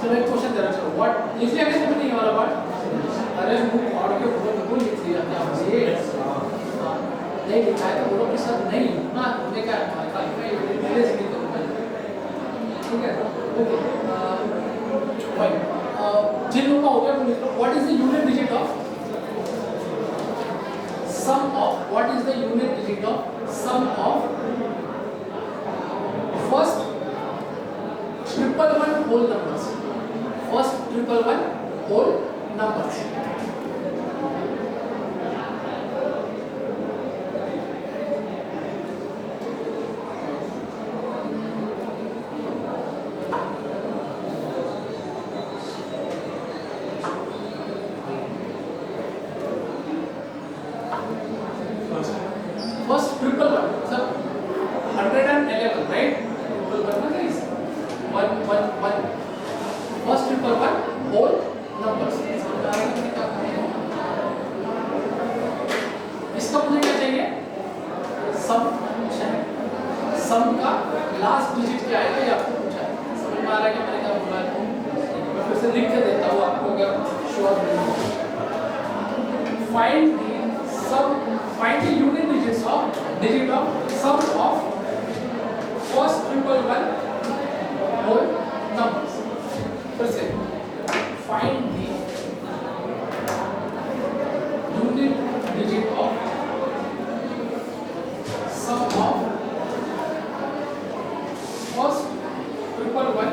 चलो एक क्वेश्चन दे रहा हूं, व्हाट इसलिए अगर समझ नहीं वाला बात अरे मुंह फाड़ के ऊपर बिल्कुल लिख दिया क्या ये नहीं लिखा है तो बोलो कि सर नहीं ना हमने क्या पहले से लिख दो, ठीक है। ओके फाइन, जिन लोगों का हो गया वो लिख लो। What is the unit digit of sum of, what is the unit digit of sum of first 111 whole numbers, first 111 whole numbers। First 111 sir 111, right? 111 is 111 first 111 whole numbers। इसका मुझे क्या चाहिए, सम पूछा है, सम का लास्ट डिजिट क्या है ये आपको पूछा है। समझ में आ रहा है कि मैंने क्या बोला है, मैं फिर से लिख के देता हूँ आपको अगर श्योर नहीं हो। Find the sum, find the unit digits of digit of sum of first 111 whole numbers। फिर से find the unit digit of sum of first 111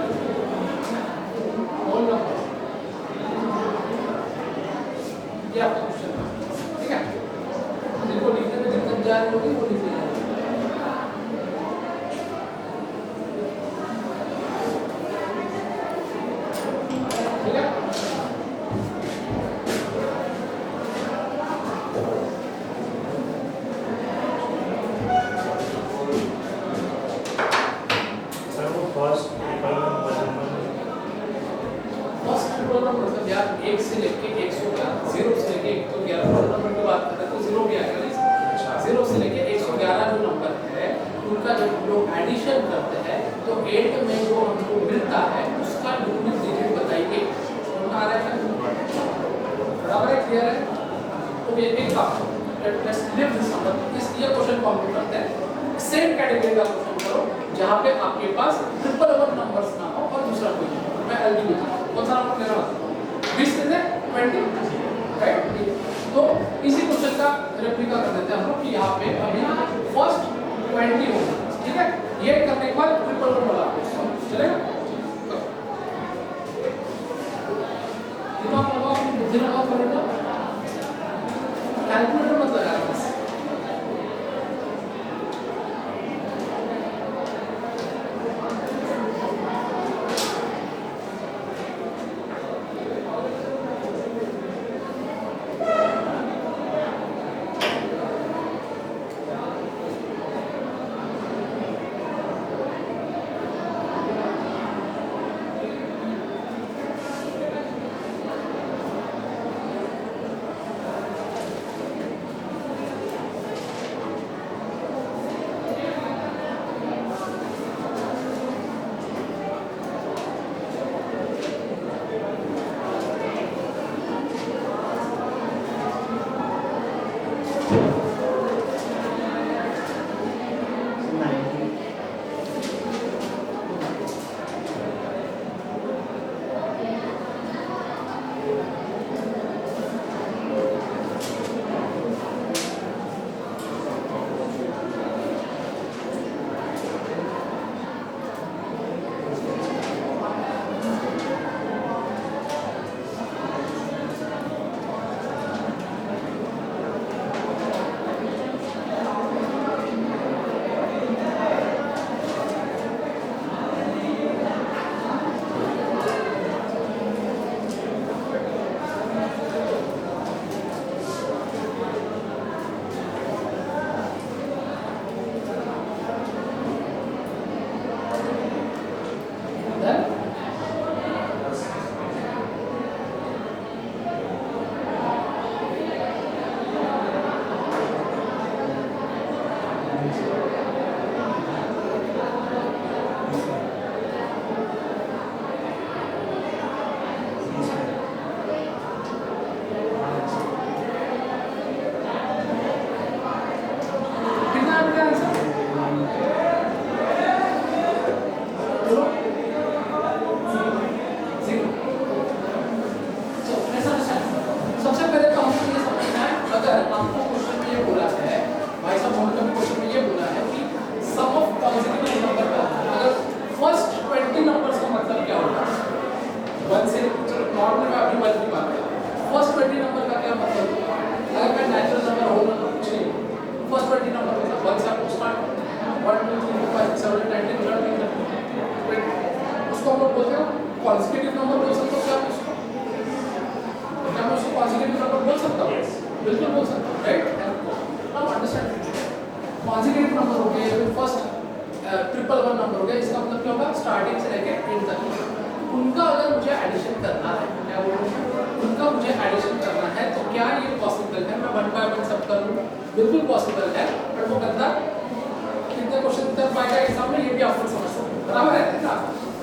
whole numbers। ये आपका क्वेश्चन है, ठीक है। जिनको लिखने में दिक्कत जा रही होगी वो लिख लीजिए। एक से लेके 111, 0 से लेके 111 नंबर की बात करें तो 0 भी आएगा ना, 0 से लेके 111 जो नंबर है उनका जब हम लोग एडिशन करते हैं तो 8 में जो हमको मिलता है उसका यूनिट डिजिट बताइए। समझ आ रहा है, बराबर है, क्लियर है। तो ये एक काम, लेट्स लिव दिस नंबर, इस ये क्वेश्चन को हम करते हैं। सेम कैटेगरी का क्वेश्चन करो जहाँ पे आपके पास ट्रिपल वन नंबर्स ना हो और दूसरा कोई नहीं हो। मैं एलडी में कौन सा नंबर लेना होता 20 से 20, राइट? तो इसी क्वेश्चन का रेप्लिका कर देते हैं हम लोग कि यहाँ पे अभी फर्स्ट 20 होगा, ठीक है? ये करने के बाद ट्रिपल वन वाला चलेगा? दिमाग लगाओ, बुद्धि लगाओ, करो कैलकुलेटर मत लगाओ बस। पॉजिटिव नंबर बोल सकते हो क्या आप उसको? क्या मैं उसको पॉजिटिव नंबर बोल सकता हूँ? बिल्कुल बोल सकता हूँ, राइट? अब अंडरस्टैंड पॉजिटिव नंबर हो गया, फर्स्ट ट्रिपल वन नंबर हो गया, इसका मतलब क्या होगा? स्टार्टिंग से लेके एंड तक उनका अगर मुझे एडिशन करना है, क्या बोलूँ, उनका मुझे एडिशन करना है तो क्या ये पॉसिबल है? मैं 1 बाय 1 सब करूँ, बिल्कुल पॉसिबल है, पर वो करता कितने क्वेश्चन कर पाएगा एग्जाम में, ये भी आप समझ सकते हैं, बराबर है ना?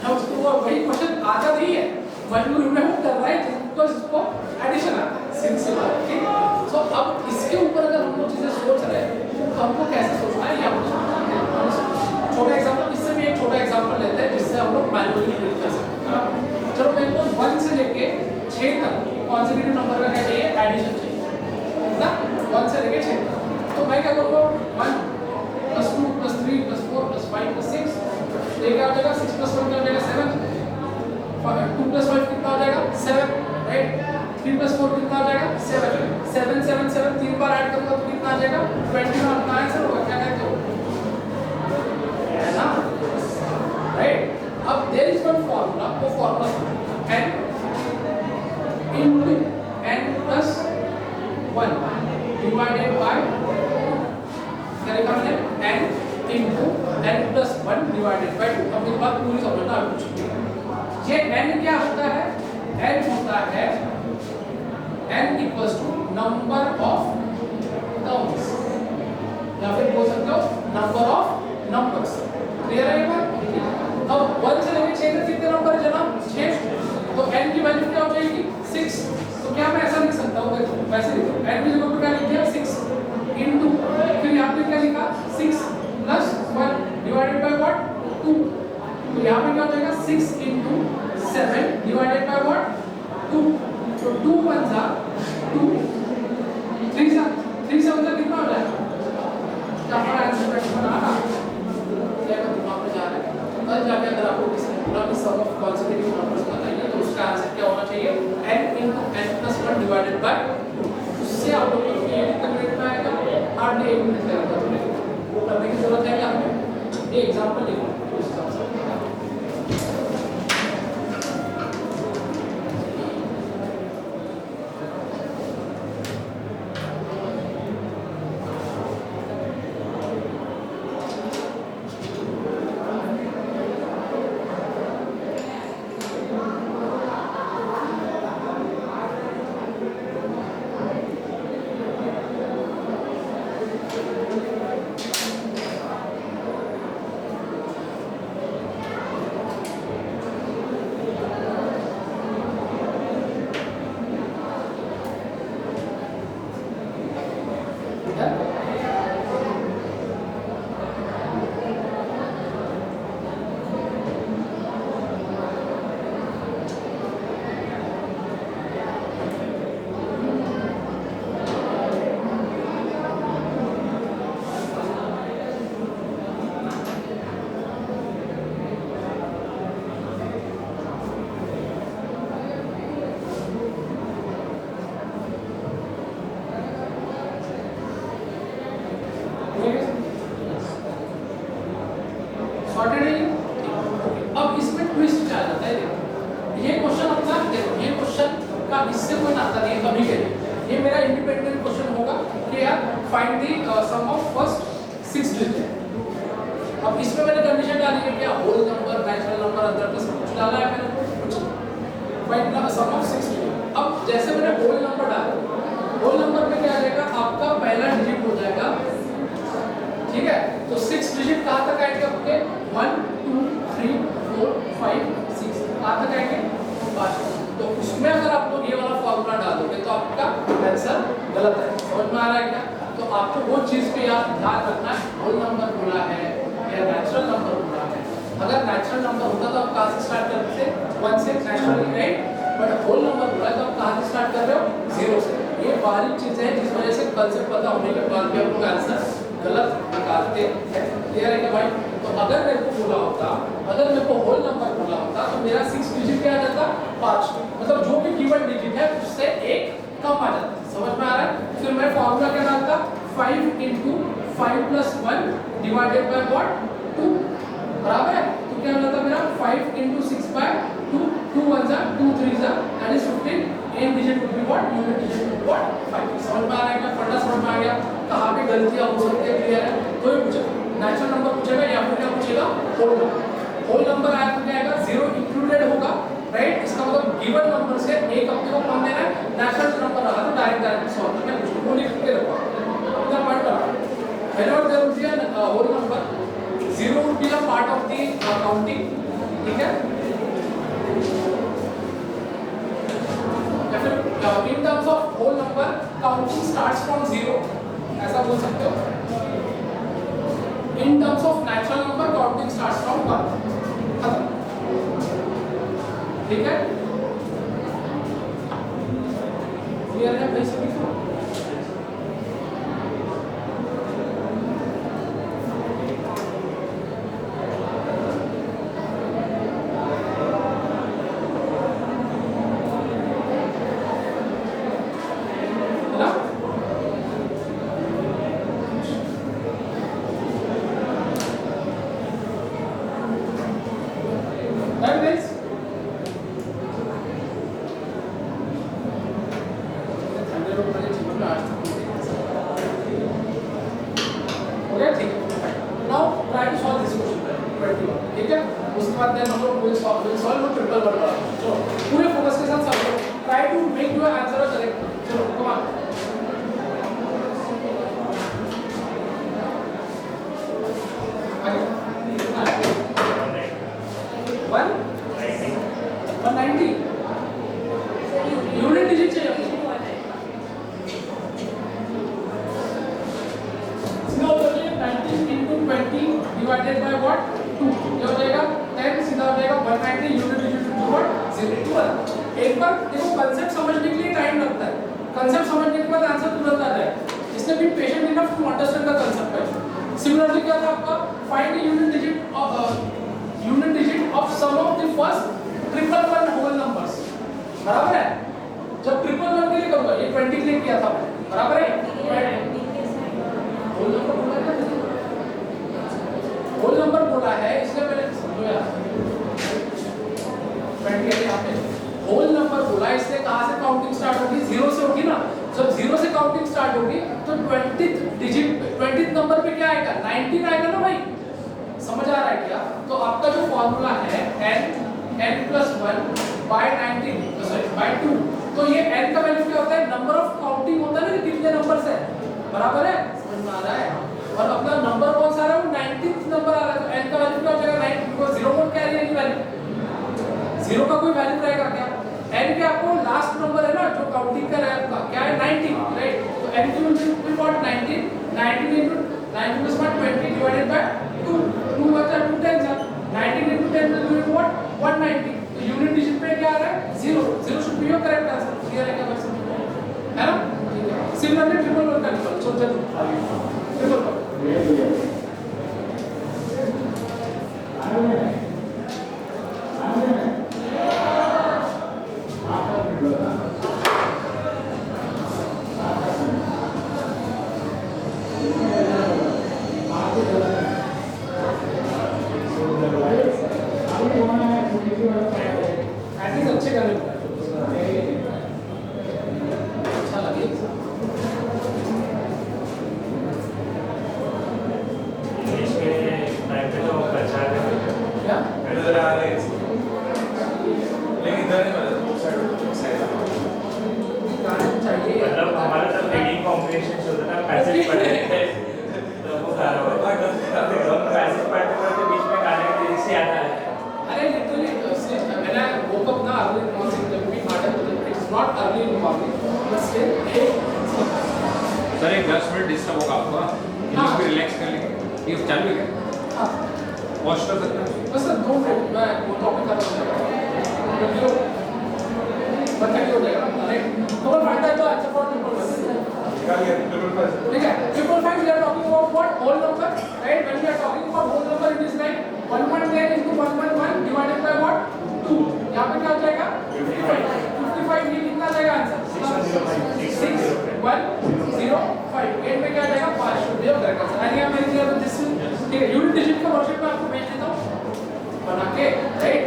हम उसको वही क्वेश्चन आता नहीं है, मजबूरी में हम कर रहे हैं जिसको इसको एडिशन आता है, सिंपल बात, ठीक है? सो अब इसके ऊपर अगर हम लोग चीजें सोच रहे हैं तो हमको कैसे सोचना है ये हम छोटा एग्जांपल, इससे भी एक छोटा एग्जांपल लेते हैं जिससे हम लोग मैन्युअली प्रिंट कर सकते हैं। चलो मेरे को 1 से लेके 6 तक पॉजिटिव नंबर का क्या चाहिए? एडिशन चाहिए ना, 1 से लेके 6 तक। तो मैं क्या करूँगा, 1 + 2 + 3 + 4 + 5 + 6, ये क्या हो जाएगा? 6 + 1 क्या हो जाएगा? 7, 2 + 5 कितना हो जाएगा? 7, राइट? 3 + 4 कितना आ जाएगा? 7, 7 7 7 3 बार ऐड करूँगा तो कितना आ जाएगा? 21 अपना आंसर होगा, क्या कहते हो? है ना, राइट? अब देयर इज वन फॉर्मूला, वो formula n into n plus 1 divided by क्या लिखा मैंने? n into n plus 1 divided by 2। अब मेरी बात पूरी समझना है कुछ। ये n क्या होता है? n होता है n equals to number of terms, या फिर बोल सकते हो number of numbers। क्लियर है ये बात? अब 1 से लेकर 6 तक कितने नंबर है जनाब? 6। तो n की वैल्यू क्या हो जाएगी? 6। तो क्या मैं ऐसा लिख सकता हूँ? देखो वैसे लिखो, n की जगह पर क्या लिख दिया? 6 इनटू, फिर यहाँ पे क्या लिखा? 6 + 2 1 जा 2 3 जा 3 7 जा कितना हो जाएगा? हमारा आंसर बैठ बनाना क्या दिमाग में जा रहा है? कल जाके अगर आपको किसी ने बोला कि सम ऑफ कॉन्सेक्यूटिव नंबर्स बताइए तो उसका आंसर क्या होना चाहिए? n into n plus 1 divided by 2. उससे आप लोग को ये कितना मिनट में आएगा? हार्डली 1 मिनट लगेगा। तो वो करने की जरूरत है क्या हमें? ये एग्जांपल लिखो उस हिसाब से। अब इसमें ट्विस्ट क्या आ जाता है? ये क्वेश्चन अपना देखो, ये क्वेश्चन का इससे कोई नाता नहीं है कभी के लिए। ये मेरा इंडिपेंडेंट क्वेश्चन होगा कि यार find the sum of first 6 digit. अब इसमें मैंने कंडीशन डाली है क्या? Whole number, natural number, other plus कुछ डाला है मैंने, कुछ find the sum of 6 digit. अब जैसे मैंने होल नंबर डाला, होल नंबर में क्या आ जाएगा? आपका पहला डिजिट हो जाएगा, ठीक है? तो 6 डिजिट कहां तक आएंगे आपके? 1 2 3 4 5 6 कहां तक आएंगे? 5। तो उसमें अगर आप लोग ये वाला फॉर्मूला डाल दोगे तो आपका आंसर गलत है। समझ में आ रहा है क्या? तो आपको वो चीज पे याद ध्यान रखना है, होल नंबर बोला है या नेचुरल नंबर बोला है। अगर नेचुरल नंबर होता तो आप कहां से स्टार्ट करते? 1 से naturally, right? But whole number बोला है तो आप कहां से स्टार्ट कर रहे हो? 0 से। ये बारीक चीजें हैं जिस वजह से कंसेप्ट पता होने के बाद भी आपको आंसर गलत निकालते हैं। क्लियर है कि भाई? तो अगर मेरे को बोला होता, अगर मेरे को होल नंबर बोला होता तो मेरा 6 डिजिट क्या आ जाता? 5। मतलब जो भी गिवन डिजिट है उससे एक कम आ जाता। समझ में आ रहा है? फिर मैं फॉर्मूला क्या डालता? 5 into 5 plus 1 divided by what? 2। बराबर है? तो क्या हो जाता मेरा? 5 into 6 by 2, 2 1 जा 2 3 जा that is 15। n digit would be what? unit digit would be what? 5। समझ में आ रहा है क्या? फंडा समझ में आ गया? कहाँ पे गलतियाँ हो सकती है? क्लियर है? तो ये पूछेगा नेचुरल नंबर पूछेगा या फिर क्या पूछेगा? Whole number. होल नंबर आया तो क्या आएगा? 0 इंक्लूडेड होगा, राइट? इसका मतलब गिवन नंबर से एक अपने को कम देना है। नेचुरल नंबर रहा तो डायरेक्ट सॉल्व करना है, कुछ लिख के रखो अपना पॉइंट रखो। whenever there would be a whole number, 0 would be a part of the counting, ठीक है? या फिर in terms of whole number, counting starts from 0, ऐसा बोल सकते हो। In terms of natural number, counting starts from 1, खत्म, ठीक है? क्लियर है भाई सभी को? कंसेप्ट समझने के लिए टाइम लगता है, कंसेप्ट समझने के बाद आंसर तुरंत आ जाएगा, इसलिए be patient enough to understand the concept. Similarly क्या था आपका, find the unit digit of sum of the first triple one whole numbers, बराबर है। जब ट्रिपल वन के लिए करूंगा, ये 20 के लिए किया था मैंने, बराबर है। होल नंबर बोला है, होल नंबर बोला है, इसलिए मैंने समझो यार 20 है यहाँ पे होल नंबर बोला, इसलिए कहाँ से काउंटिंग स्टार्ट होगी, 0 से होगी ना। जब 0 से काउंटिंग स्टार्ट होगी तो 20th डिजिट 20th नंबर पे क्या आएगा, 19 आएगा ना भाई, समझ आ रहा है क्या। तो आपका जो फॉर्मूला है n + 1 बाय 19 सॉरी बाय 2, तो ये n का वैल्यू क्या होता है, नंबर ऑफ काउंटिंग होता है ना, कितने नंबर्स है, बराबर है, समझ में आ रहा है। और अपना नंबर कौन सा आ रहा है, वो 19th नंबर आ रहा है, तो n का वैल्यू क्या हो जाएगा 9, बिकॉज़ 0 को कैरी है वैल्यू, 0 का कोई वैल्यू रहेगा क्या, n के आपको लास्ट नंबर है ना जो काउंटिंग का है आपका क्या है 19, राइट। तो n की value will what 19 into 19 is what 20 divided by 2 बचा 2 10 19 into 10 will give you what 190। तो यूनिट डिजिट पे क्या आ रहा है 0 should be your correct answer, clear है क्या बस, है ना, ठीक है। सिमिलरली ट्रिपल वन का निकाल, सो चलो ट्रिपल वन ऐसे अच्छे करने अच्छा लगे। इंग्लिश के टाइम पे तो अच्छा है क्या इधर आ रहे हैं, लेकिन इधर नहीं मतलब साइड गाने चाहिए, मतलब हमारा जब रीडिंग कॉम्बिनेशन चलता था पैसेज पढ़ते थे तो वो गा रहा होता था, पैसेज पढ़ते पढ़ते बीच में गाने के लिरिक्स याद आ रहे हैं। अरे literally when I woke up now early in the morning, जब भी नाटक it's not early in the morning but still sir एक 10 मिनट डिस्टर्ब होगा आपको, हाँ। भी रिलैक्स कर लेंगे, ये चालू है क्या, हाँ वॉश कर सकते हैं। बस 2 मिनट मैं वो टॉपिक खत्म हो जाएगा, बताइए हो जाएगा, राइट। तो find out the answer for triple one, ठीक है। Triple five we are talking about what whole number, right. When we are talking about whole number it is like 1.10 into 1.1 divided by what 2, यहाँ पे क्या हो जाएगा 55 ये कितना जाएगा आंसर 6105, एंड में क्या आ जाएगा 5 should be your correct answer. आइए मेरी क्लियर तो दिस ठीक है, यूनिट डिजिट का वर्कशीट में आपको भेज देता हूं बना के, राइट,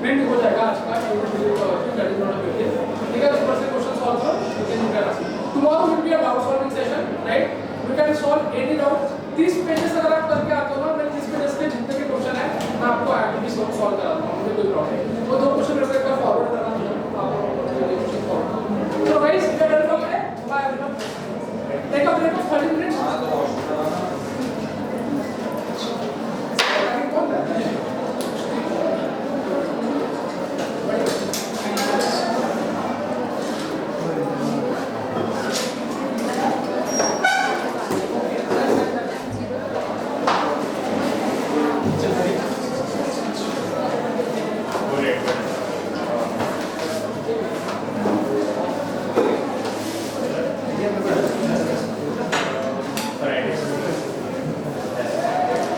प्रिंट हो जाएगा आज का यूनिट डिजिट का worksheet, that is not a big deal, ठीक है। ऊपर से क्वेश्चन सॉल्व करो, you can look at tomorrow will be a doubt solving session, right. You can solve any doubt, 30 pages अगर आप करके आते हो ना, मैं 30 पेजेस के जितने भी क्वेश्चन है मैं आपको एक्टिविटी सॉल्व करा दूंगा, मुझे कोई प्रॉब्लम नहीं। वो 2 क्वेश्चन पेपर का फॉरवर्ड करना आप क्वेश्चन फॉरवर्ड, तो गाइस ये डन हो गया, bye everyone, take a break of 30